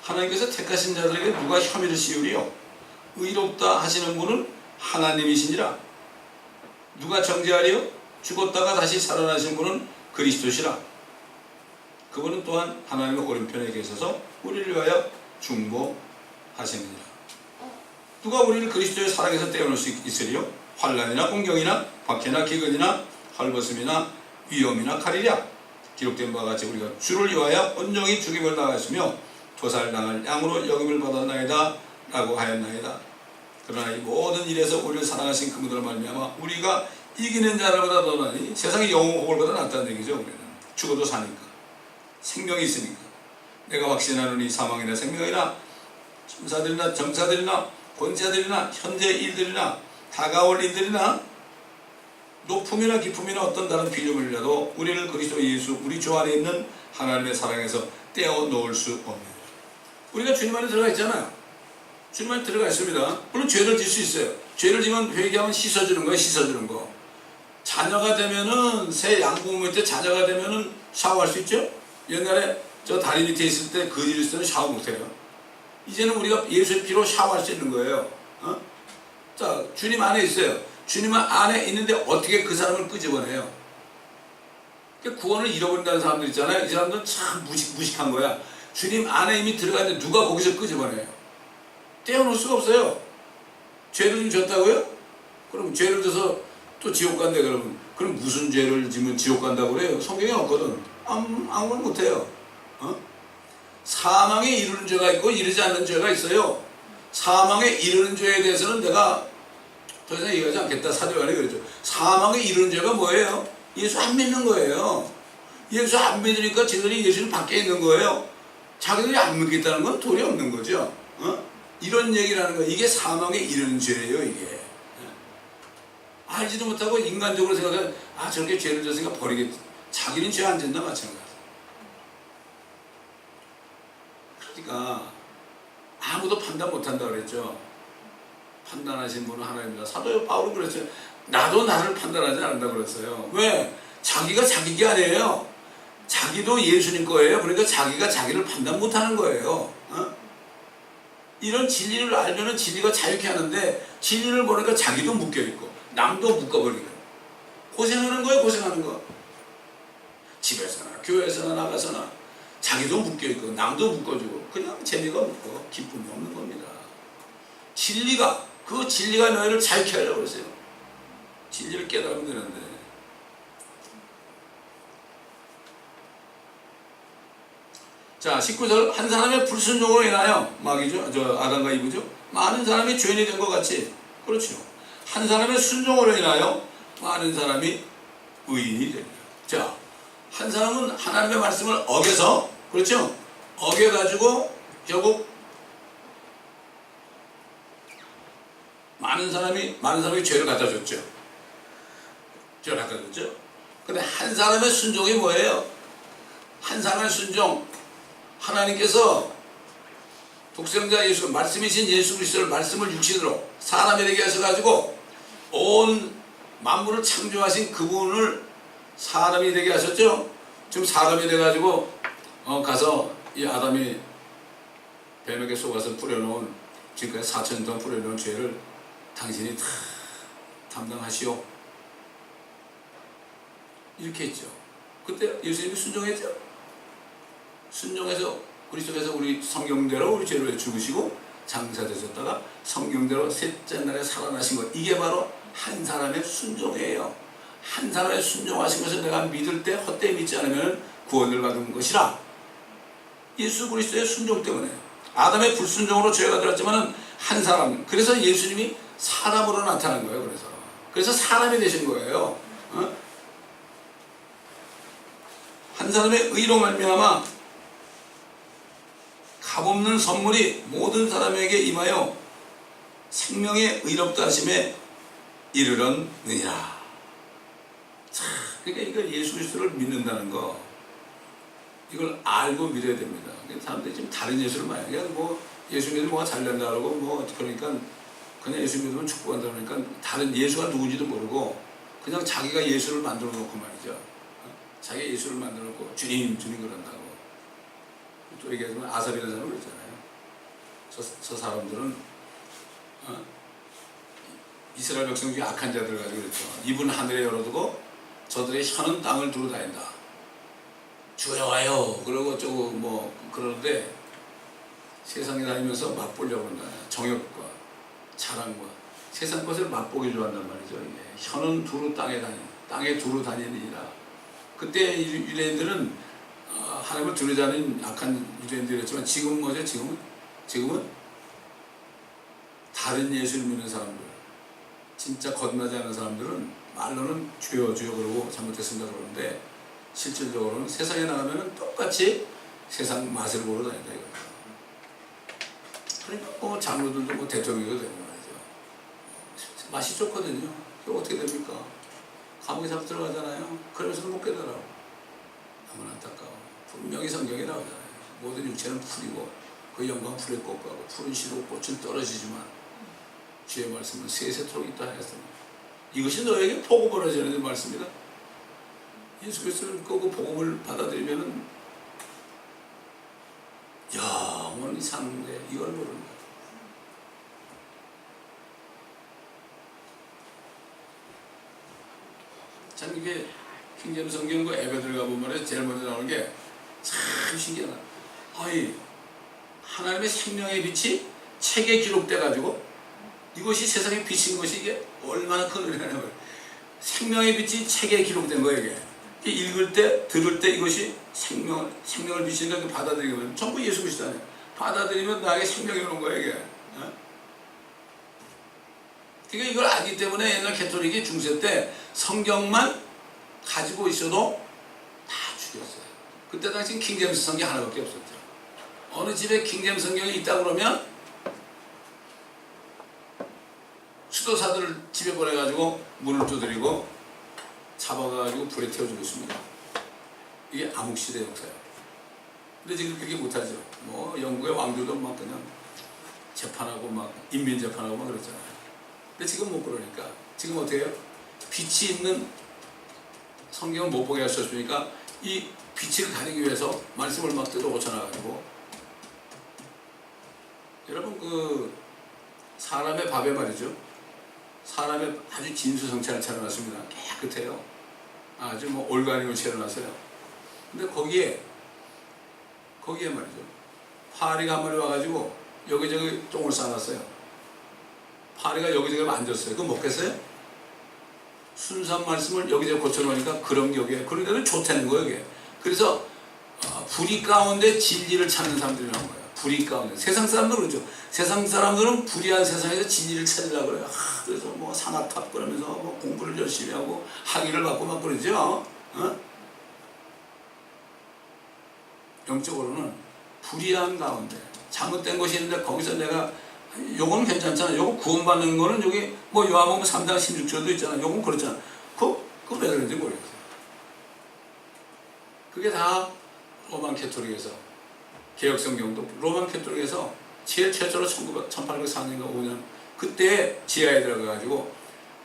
하나님께서 택하신 자들에게 누가 혐의를 씌우리요? 의롭다 하시는 분은 하나님이시니라. 누가 정죄하리요? 죽었다가 다시 살아나신 분은 그리스도시라. 그분은 또한 하나님의 오른편에 계셔서 우리를 위하여 중보하시느니라. 누가 우리를 그리스도의 사랑에서 떼어놓을 수 있으리요? 환난이나 공경이나 박해나 기근이나 헐벗음이나 위험이나 칼이랴. 기록된 바와 같이 우리가 주를 위하여 온종일 죽임을 당하였으며 도살당할 양으로 여김을 받았나이다 라고 하였나이다. 그러나 이 모든 일에서 우리를 사랑하신 그분들을 말미암아 우리가 이기는 자들보다 더 나니 세상의 영웅 호벌보다 낫다는 얘기죠. 우리는 죽어도 사니까, 생명이 있으니까. 내가 확신하노니 사망이나 생명이나 천사들이나 정사들이나 권세들이나 현재 일들이나 다가올 일들이나 높음이나 깊음이나 어떤 다른 비유물이라도 우리를 그리스도 예수 우리 주 안에 있는 하나님의 사랑에서 떼어 놓을 수 없느니라. 우리가 주님 안에 들어가 있잖아요. 주님 안에 들어가 있습니다. 물론 죄를 질 수 있어요. 죄를 지면 회개하면 씻어주는 거예요. 씻어주는 거. 자녀가 되면은 새 양궁 밑에 자녀가 되면은 샤워할 수 있죠. 옛날에 저 다리 밑에 있을 때 그 일 있을 때는 샤워 못해요. 이제는 우리가 예수의 피로 샤워할 수 있는 거예요. 자, 주님 안에 있어요. 주님 안에 있는데 어떻게 그 사람을 끄집어내요? 구원을 잃어버린다는 사람들 있잖아요. 이 사람들은 참 무식한 거야. 주님 안에 이미 들어가 있는데 누가 거기서 끄집어내요? 떼어놓을 수가 없어요. 죄를 좀 졌다고요? 그럼 죄를 져서 또 지옥 간대 그러면 그럼 무슨 죄를 지면 지옥 간다고 그래요? 성경에 없거든. 아무 말 못해요. 사망에 이르는 죄가 있고 이르지 않는 죄가 있어요. 사망에 이르는 죄에 대해서는 내가 더 이상 얘기하지 않겠다. 사도관이 그랬죠. 사망에 이르는 죄가 뭐예요? 예수 안 믿는 거예요. 예수 안 믿으니까 지들이 예수는 밖에 있는 거예요. 자기들이 안 믿겠다는 건 도리 없는 거죠. 이런 얘기를 하는 거예요. 이게 사망에 이르는 죄예요. 이게 알지도 못하고 인간적으로 생각하면 저렇게 죄를 졌으니까 버리겠지. 자기는 죄 안 짓나 마찬가지. 그러니까 아무도 판단 못한다 그랬죠. 판단하신 분은 하나님이다. 사도 바울은 그랬어요. 나도 나를 판단하지 않는다 그랬어요. 왜? 자기가 자기 게 아니에요. 자기도 예수님 거예요. 그러니까 자기가 자기를 판단 못하는 거예요. 이런 진리를 알면은 진리가 자유케 하는데 진리를 모르니까 자기도 묶여있고 남도 묶어버리고 고생하는 거예요. 고생하는 거. 집에서나 교회에서나 나가서나 자기도 묶여있고 남도 묶어주고 그냥 재미가 없고 기쁨이 없는 겁니다. 그 진리가 너희를 자유케 하려고 그러세요. 진리를 깨달으면 되는데. 자, 19절. 한 사람의 불순종으로 인하여 마귀죠. 아담과 이브죠. 많은 사람이 죄인이 된 것 같이. 그렇죠. 한 사람의 순종으로 인하여 많은 사람이 의인이 됩니다. 자, 한 사람은 하나님의 말씀을 어겨서, 그렇죠? 어겨가지고 결국 많은 사람이 죄를 갖다 줬죠. 죄를 갖다 줬죠. 근데 한 사람의 순종이 뭐예요? 한 사람의 순종. 하나님께서 독생자 예수, 말씀이신 예수 그리스도를 말씀을 육신으로 사람이 되게 하셔가지고 온 만물을 창조하신 그분을 사람이 되게 하셨죠. 지금 사람이 돼가지고 가서 이 아담이 뱀에게 속아서 뿌려놓은 지금까지 4,000년 동안 뿌려놓은 죄를 당신이 다 담당하시오. 이렇게 했죠. 그때 예수님이 순종했죠. 순종해서 그리스도께서 우리 성경대로 우리 죄를 죽으시고 장사되셨다가 성경대로 셋째 날에 살아나신 것. 이게 바로 한 사람의 순종이에요. 한 사람의 순종하신 것을 내가 믿을 때 헛되이 믿지 않으면 구원을 받은 것이라. 예수 그리스도의 순종 때문에 아담의 불순종으로 죄가 들었지만은 한 사람. 그래서 예수님이 사람으로 나타난 거예요. 그래서 사람이 되신 거예요. 한 사람의 의로 말미암아 값없는 선물이 모든 사람에게 임하여 생명의 의롭다 하심에 이르렀느니라. 그러니까 이거 예수 그리스도를 믿는다는 거, 이걸 알고 믿어야 됩니다. 사람들이 지금 다른 예수를 많이 그냥 예수 믿으면 뭐가 잘된다 그러고 그러니까 그냥 예수 믿으면 축복한다 그러니까 다른 예수가 누군지도 모르고 그냥 자기가 예수를 만들어 놓고 말이죠. 자기가 예수를 만들어 놓고 주님 그런다고. 또 얘기하지만 아삽이라는 사람은 그랬잖아요. 저 사람들은 이스라엘 백성 중에 악한 자들 가지고 그랬죠. 입은 하늘에 열어두고 저들의 혀는 땅을 두루 다닌다. 주여 와요. 그러고 어쩌고 그러는데 세상에 다니면서 맛보려고 한다. 정욕과 자랑과 세상 것을 맛보기 좋아한단 말이죠. 이게 혀는 두루 땅에 두루 다니느니라. 그때 유대인들은 하나님을 두려워하지 않은 약한 유대인들이었지만 지금은 뭐죠? 지금은 다른 예수를 믿는 사람들, 진짜 거듭나지 않은 사람들은 말로는 주여 주여 그러고 잘못했습니다 그러는데 실질적으로는 세상에 나가면 똑같이 세상 맛을 보러 다닌다 이거예요. 그러니까 뭐 장로들도 뭐 대통령이 되고 말이죠. 맛이 좋거든요. 그게 어떻게 됩니까? 감옥에 잡 들어가잖아요. 그러면서도 못 깨달아요. 너무 안타까워. 분명히 성경에 나오잖아요. 모든 육체는 풀이고 그 영광 풀에 꺾고 푸른 씨로 꽃은 떨어지지만 주의 말씀은 세세토록 있다 하였습니다. 이것이 너에게 복음을 하시는 말씀입니다. 예수 그리스도를 끄고 복음을 받아들이면은 영원히 사는데 이걸 모르는 거예요. 참 이게 킹제임스 성경 그 에베 들어가보면 말이에요. 제일 먼저 나오는 게 참 신기하다. 아이 하나님의 생명의 빛이 책에 기록돼 가지고 이것이 세상에 비친 것이 이게 얼마나 큰 은혜냐면 생명의 빛이 책에 기록된 거예요. 이게 읽을 때 들을 때 이것이 생명을 비치니까 받아들이면 전부 예수 그리스도 아니에요. 받아들이면 나에게 생명이 오는 거예요. 이게. 그러니까 이걸 알기 때문에 옛날 캐톨릭이 중세 때 성경만 가지고 있어도 다 죽였어요. 그때 당시 킹제임스 성경 하나밖에 없었죠. 어느 집에 킹제임스 성경이 있다 그러면 수도사들을 집에 보내가지고 문을 두드리고 잡아가지고 불에 태워주고 있습니다. 이게 암흑시대 역사예요. 근데 지금 그렇게 못하죠. 뭐 영국의 왕들도 막 그냥 재판하고 막 인민재판하고 막 그랬잖아요. 근데 지금 못 그러니까 지금 어떻게 해요? 빛이 있는 성경을 못 보게 하셨으니까 이 빛을 가리기 위해서 말씀을 막 뜯어 고쳐놔가지고 여러분 그 사람의 밥에 말이죠. 사람의 아주 진수성찬을 차려놨습니다. 깨끗해요. 아주 뭐 올가닉을 차려놨어요. 근데 거기에 말이죠. 파리가 한 마리 와가지고 여기저기 똥을 싸놨어요. 파리가 여기저기 만졌어요. 그거 먹겠어요? 순수한 말씀을 여기저기 고쳐놓으니까 그런 격이에요. 그런데도 좋다는 거예요. 이게. 그래서 불의 가운데 진리를 찾는 사람들이 나온 거예요. 불의 가운데. 세상 사람들은 그렇죠. 세상 사람들은 불의한 세상에서 진리를 찾으려고 그래요. 그래서 뭐 상아탑 그러면서 뭐 공부를 열심히 하고 학위를 받고 막 그러죠. 영적으로는 불의한 가운데 잘못된 것이 있는데 거기서 내가 요건 괜찮잖아. 요거 구원받는 거는 여기 뭐 요한복음 3장 16절도 있잖아. 요건 그렇잖아. 그거 왜 그런지 모르겠어요. 그게 다 로만 캐톨릭에서 개혁성경도 로만 캐톨릭에서 제일 최초로 1804년인가 5년 그때 지하에 들어가가지고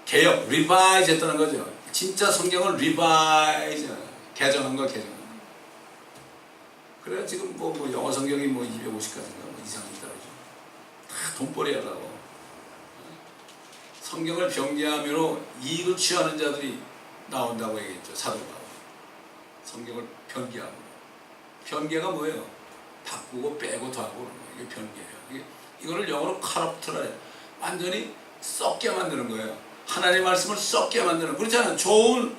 개혁, 리바이즈 했다는 거죠. 진짜 성경을 리바이즈 개정한 거 개정한 거. 그래야 지금 뭐 영어 성경이 뭐 250가지인가 뭐 이상 있더라고요. 다 돈벌이 하려고. 성경을 변개함으로 이익을 취하는 자들이 나온다고 얘기했죠. 사도가. 성경을 변개하고. 변개가 뭐예요? 바꾸고 빼고 더하고 그런 거예요. 이게 변개예요. 이거를 영어로 corrupt라 해요. 완전히 썩게 만드는 거예요. 하나님의 말씀을 썩게 만드는. 그렇잖아요. 좋은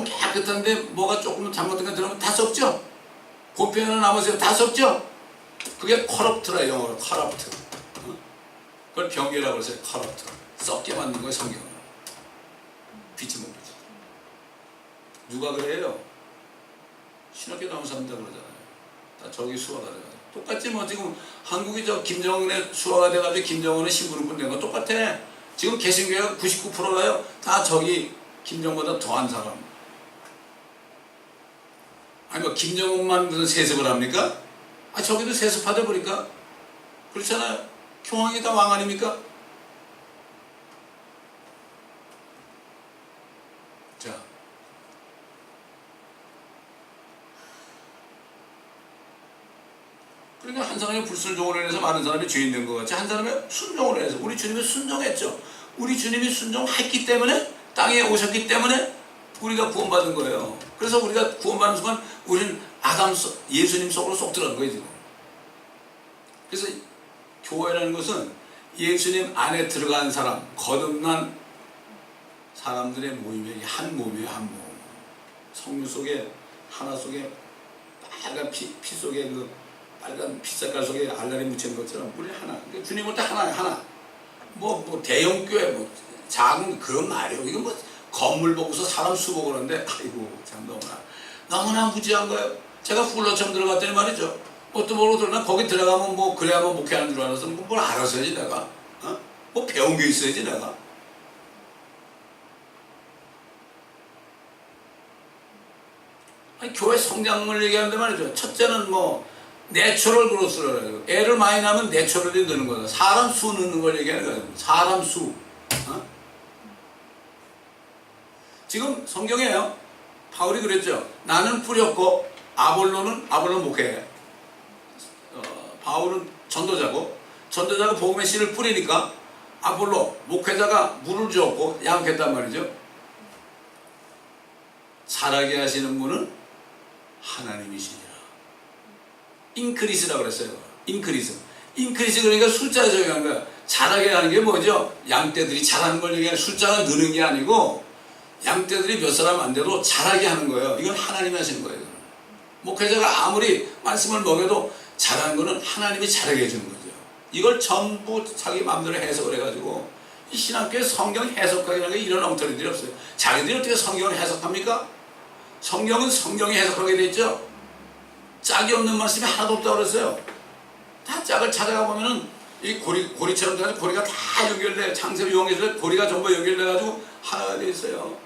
깨끗한데 뭐가 조금 잘못된 거 들어가면 다 썩죠? 곰피 하나 남으세요. 다 썩죠? 그게 corrupt라 영어로 corrupt. 그걸 변개라고 해서 corrupt. 썩게 만든 거예요. 성경을. 빛이 못 비치. 누가 그래요? 신학교 나온 사람들 그러잖아요. 다 저기 수화가 돼가지고. 똑같지 뭐 지금 한국이 저 김정은의 수화가 돼가지고 김정은의 신부름 된 거 똑같아. 지금 개신교회가 99%가요. 다 저기 김정은보다 더한 사람. 아니 뭐 김정은만 무슨 세습을 합니까? 아 저기도 세습하다 보니까 그렇잖아요. 교황이 다 왕 아닙니까? 자. 그러니까 한 사람이 불순종으로 인해서 많은 사람이 죄인 된 것 같이 한 사람이 순종으로 인해서 우리 주님이 순종했죠. 우리 주님이 순종했기 때문에 땅에 오셨기 때문에 우리가 구원받은 거예요. 그래서 우리가 구원받는 순간 우리는 예수님 속으로 쏙 들어간 거예요 지금. 그래서 교회라는 것은 예수님 안에 들어간 사람, 거듭난 사람들의 모임이 한 몸이에요. 한 몸. 석류 속에 하나 속에 빨간 피 속에 그 빨간 피색깔 속에 알알이 묻힌 것처럼 우리 하나. 그러니까 주님 올 때 하나. 뭐 대형 교회 뭐 작은 그런 말이에요. 이거 뭐 건물 보고서 사람 수 보고 그러는데 아이고 참 너무나 무지한 거예요. 제가 훌러 처음 들어갔더니 말이죠. 어떤 모르고 들어나 거기 들어가면 뭐 그래야만 목회하는 줄 알아서 뭘 알았어야지 내가. 뭐 배운 게 있어야지 내가. 아니, 교회 성장을 얘기하는데 말이죠. 첫째는 뭐 내추럴 그로스를 해요. 애를 많이 낳으면 내추럴이 느는 거다. 사람 수 느는 걸 얘기하는 거예요. 사람 수. 지금 성경에요. 바울이 그랬죠. 나는 뿌렸고 아볼론 목회해. 바울은 전도자가 복음의 씨를 뿌리니까 아볼로 목회자가 물을 주었고 양육했단 말이죠. 자라게 하시는 분은 하나님이시니라. 인크리스라고 그랬어요. 인크리스 그러니까 숫자에 적용한 거야. 자라게 하는 게 뭐죠? 양떼들이 자라는 걸 얘기하는, 숫자가 느는 게 아니고 양떼들이 몇 사람 안 돼도 자라게 하는 거예요. 이건 하나님이 하시는 거예요. 목회자가 아무리 말씀을 먹여도 자라는 거는 하나님이 자라게 해주는 거죠. 이걸 전부 자기 마음대로 해석을 해가지고 이 신학교에 성경 해석하기라는 게 이런 엉터리들이 없어요. 자기들이 어떻게 성경을 해석합니까? 성경은 성경이 해석하게 돼 있죠. 짝이 없는 말씀이 하나도 없다고 그랬어요. 다 짝을 찾아가 보면은 이 고리처럼 돼가지고 고리가 다 연결돼. 창세기 요한계시록에 고리가 전부 연결돼가지고 하나가 돼 있어요.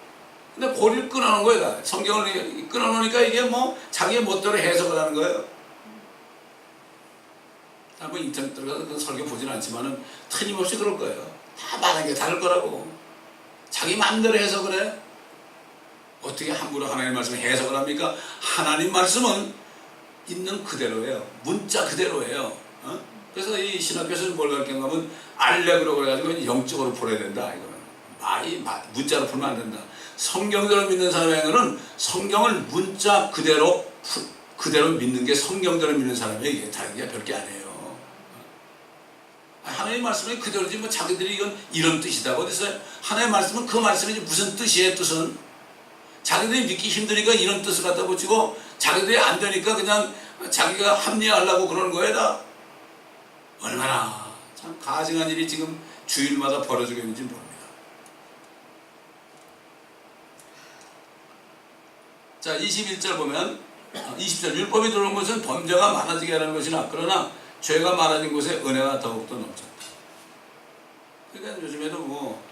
근데 고리를 끊어놓은 거예요. 다. 성경을 끊어놓으니까 이게 뭐 자기의 멋대로 해석을 하는 거예요. 뭐 인터넷 들어가서 그 설교 보지는 않지만은 틀림없이 그럴 거예요. 다 말하는 게 다를 거라고. 자기 마음대로 해석을 해. 어떻게 함부로 하나님 말씀을 해석을 합니까? 하나님 말씀은 있는 그대로예요. 문자 그대로예요. 그래서 이 신학교에서는 뭘 가르치는가 하면 알레그로 그래가지고 영적으로 풀어야 된다. 이거는 문자로 풀면 안 된다. 성경대로 믿는 사람에게는 성경을 문자 그대로 믿는 게 성경대로 믿는 사람에게 이게 다른 게 별게 아니에요. 하나님 말씀이 그대로지 뭐 자기들이 이건 이런 뜻이다고 그랬어요. 하나님 말씀은 그 말씀이 무슨 뜻이에요? 뜻은 자기들이 믿기 힘드니까 이런 뜻을 갖다 붙이고 자기들이 안 되니까 그냥 자기가 합리화하려고 그러는 거예요. 다 얼마나 참 가증한 일이 지금 주일마다 벌어지고 있는지 모릅니다. 자 21절 보면 20절 율법이 들어온 것은 범죄가 많아지게 하라는 것이나 그러나 죄가 많아진 곳에 은혜가 더욱더 넘쳤다. 그러니까 요즘에도 뭐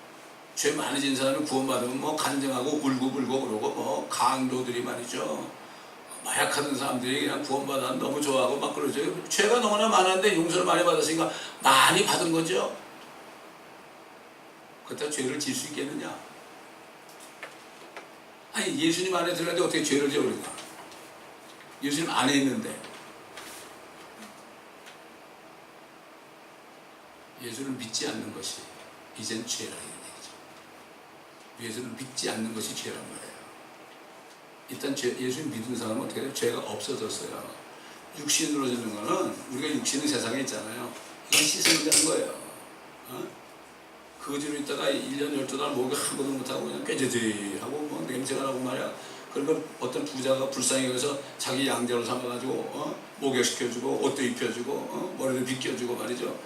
죄 많아진 사람이 구원받으면 뭐 간증하고 울고불고 그러고 뭐 강도들이 말이죠. 마약하던 사람들이 그냥 구원받아 너무 좋아하고 막 그러죠. 죄가 너무나 많았는데 용서를 많이 받았으니까 많이 받은 거죠. 그렇다고 죄를 질 수 있겠느냐? 아니 예수님 안에 들어갔는데 어떻게 죄를 져 우리가? 예수님 안에 있는데 예수를 믿지 않는 것이 이젠 죄라 이런 얘기죠. 예수를 믿지 않는 것이 죄란 말이에요. 일단 예수님 믿는 사람은 어떻게 돼요? 죄가 없어졌어요. 육신으로 지는 거는 우리가 육신은 세상에 있잖아요. 이건 씻으면 되는 거예요. 그 집에 있다가 1년 12달 목욕 한 번도 못하고 그냥 꾀죄죄하고 뭐 냄새가 나고 말이야. 그리고 어떤 부자가 불쌍히 여기서 자기 양자로 삼아가지고 목욕시켜주고 옷도 입혀주고 머리도 빗겨주고 말이죠.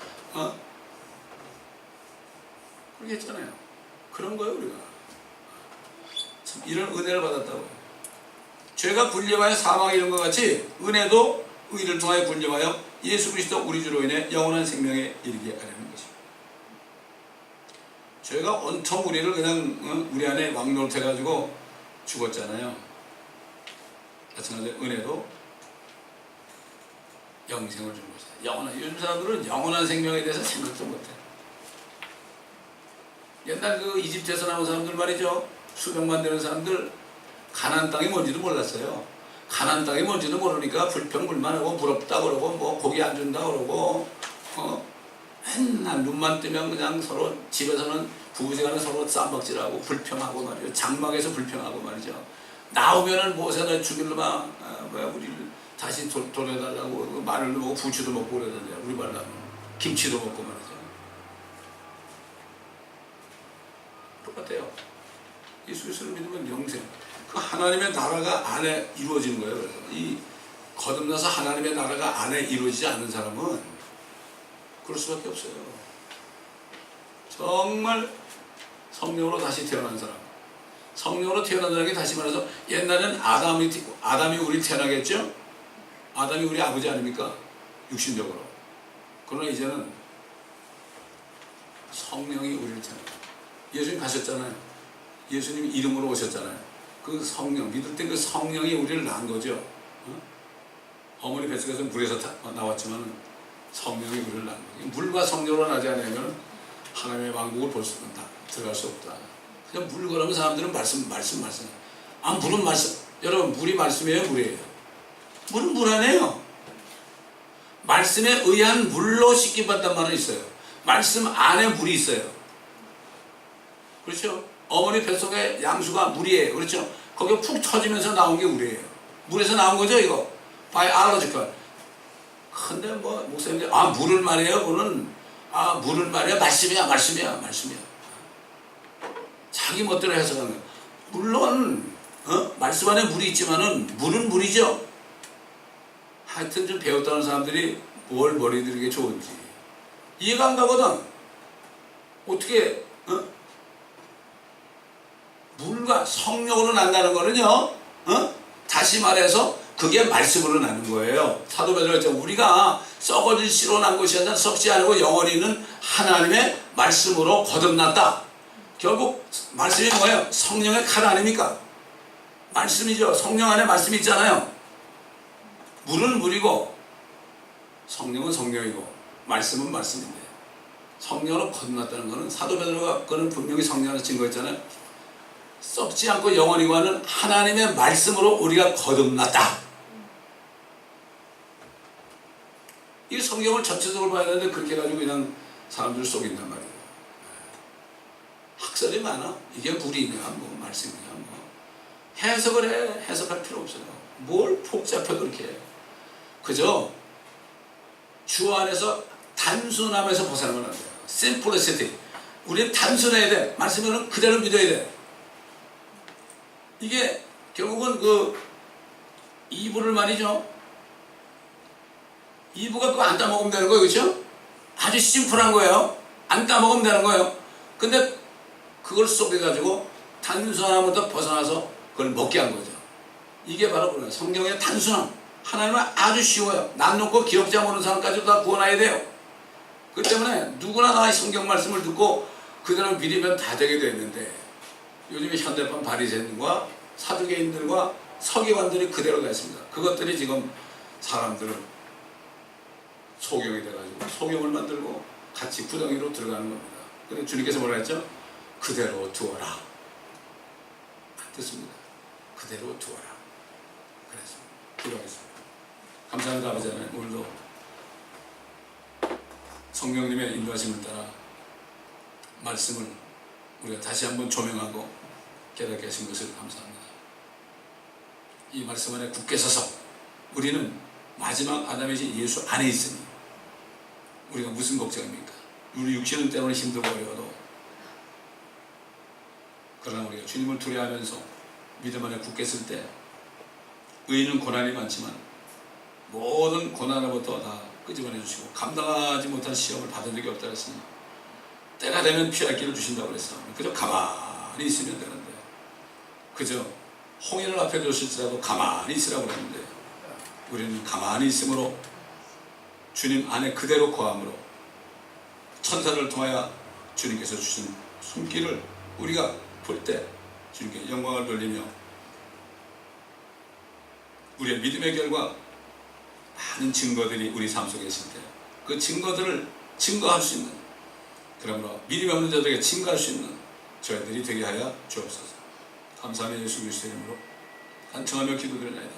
그렇게 했잖아요. 그런 거예요 우리가. 참 이런 은혜를 받았다고요. 죄가 군림하여 사망에 이른 것 같이 은혜도 의를 통하여 군림하여 예수 그리스도 우리 주로 인해 영원한 생명에 이르게 하려는 것입니다. 죄가 온통 우리를 그냥 우리 안에 왕노릇해가지고 죽었잖아요. 마찬가지로 은혜도 영생을 주는 것이다. 요즘 사람들은 영원한 생명에 대해서 생각도 못해. 옛날 그 이집트에서 나온 사람들 말이죠. 수백만 되는 사람들 가나안 땅이 뭔지도 몰랐어요. 가나안 땅이 뭔지도 모르니까 불평불만하고 부럽다 그러고 뭐 고기 안 준다 그러고 맨날 눈만 뜨면 그냥 서로 집에서는 부부지간에 서로 쌈박질하고 불평하고 말이죠. 장막에서 불평하고 말이죠. 나오면은 모세나 죽일러마 우리를 다시 돌려달라고 마늘도 먹고 부추도 먹고 그러던데요. 우리 말로 김치도 먹고 말이죠. 똑같아요. 예수 그리스도를 믿으면 영생. 그 하나님의 나라가 안에 이루어지는 거예요. 그래서 이 거듭나서 하나님의 나라가 안에 이루어지지 않는 사람은 그럴 수밖에 없어요. 정말 성령으로 다시 태어난 사람, 성령으로 태어난 사람이 다시 말해서 옛날에는 아담이 우리 태어나겠죠? 아담이 우리 아버지 아닙니까? 육신적으로. 그러나 이제는 성령이 우리를 태어나요. 예수님 가셨잖아요. 예수님이 이름으로 오셨잖아요. 그 성령, 믿을 때 그 성령이 우리를 낳은 거죠. 어머니 뱃속에서 물에서 나왔지만 성령이 우리를 낳은 거예요. 물과 성령으로 나지 않으면 하나님의 왕국을 볼 수 없다. 들어갈 수 없다. 그냥 물 그러면 사람들은 말씀. 아, 물은 말씀. 여러분, 물이 말씀이에요, 물이에요? 물은 물 안에요. 말씀에 의한 물로 씻김 받단 말은 있어요. 말씀 안에 물이 있어요. 그렇죠? 어머니 뱃속에 양수가 물이에요. 그렇죠? 거기 푹 터지면서 나온 게 물이에요. 물에서 나온 거죠, 이거. 바이올로지컬. 근데 뭐 목사님들 물을 말이에요. 그는 물을 말이야. 말씀이야. 자기 멋대로 해석하는 거예요. 물론 말씀 안에 물이 있지만은 물은 물이죠. 하여튼 좀 배웠다는 사람들이 뭘 머리들이 게 좋은지 이해가 안 가거든. 어떻게 물과 성령으로 난다는 거는요, 다시 말해서 그게 말씀으로 나는 거예요. 사도 베드로가 했죠. 우리가 썩어질 씨로 난 것이 아니라 썩지 않고 영원히는 하나님의 말씀으로 거듭났다. 결국 말씀이 뭐예요? 성령의 칼 아닙니까? 말씀이죠. 성령 안에 말씀이 있잖아요. 물은 물이고 성령은 성령이고 말씀은 말씀인데, 성령으로 거듭났다는 것은 사도 베드로가 그는 분명히 성령 안에서 증거했잖아요. 썩지 않고 영원히고 하는 하나님의 말씀으로 우리가 거듭났다. 이 성경을 전체적으로 봐야 되는데 그렇게 해가지고 그냥 사람들을 속인단 말이에요. 학설이 많아. 이게 물이냐 뭐 말씀이냐 뭐 해석을 해. 해석할 필요 없어요. 뭘 복잡해 그렇게 해. 그저 주 안에서 단순함에서 벗어나면 안 돼요. simplicity. 우리는 단순해야 돼. 말씀은 그대로 믿어야 돼. 이게 결국은 그 이브를 말이죠. 이브가 그거 안 따먹으면 되는 거예요. 그렇죠? 아주 심플한 거예요. 안 따먹으면 되는 거예요. 근데 그걸 속여가지고 단순함부터 벗어나서 그걸 먹게 한 거죠. 이게 바로 그래요. 성경의 단순함. 하나님은 아주 쉬워요. 난 놓고 기억자 모르는 사람까지도 다 구원해야 돼요. 그렇기 때문에 누구나 다 성경 말씀을 듣고 그대로 믿으면 다 되게 되어 있는데, 요즘에 현대판 바리새인과 사두개인들과 서기관들이 그대로 가 있습니다. 그것들이 지금 사람들을 소경이 돼가지고 소경을 만들고 같이 구덩이로 들어가는 겁니다. 그런데 주님께서 뭐라 했죠? 그대로 두어라. 안 듣습니다. 그대로 두어라. 그래서 기도하겠습니다. 감사합니다. 아버지 하나님, 오늘도 성령님의 인도하심을 따라 말씀을 우리가 다시 한번 조명하고 깨닫게 하신 것을 감사합니다. 이 말씀 안에 굳게 서서 우리는 마지막 아담이신 예수 안에 있으니 우리가 무슨 걱정입니까? 우리 육신은 때로는 힘들고 어려워도, 그러나 우리가 주님을 두려워하면서 믿음 안에 굳게 쓸 때 의인은 고난이 많지만 모든 고난으로부터 다 끄집어내 주시고 감당하지 못한 시험을 받은 적이 없다 그랬으니 때가 되면 피할 길을 주신다고 그랬어. 그저 가만히 있으면 되는데, 그저 홍해를 앞에 두실지라도 가만히 있으라고 그랬는데 우리는 가만히 있으므로 주님 안에 그대로 거함으로 천사를 통하여 주님께서 주신 손길을 우리가 볼 때 주님께 영광을 돌리며 우리의 믿음의 결과 많은 증거들이 우리 삶 속에 있을 때 그 증거들을 증거할 수 있는, 그러므로 믿음이 없는 자들에게 증거할 수 있는 저희들이 되게 하여 주옵소서. 감사하며 예수 그리스도의 이름으로 간청하며 기도드리나이다.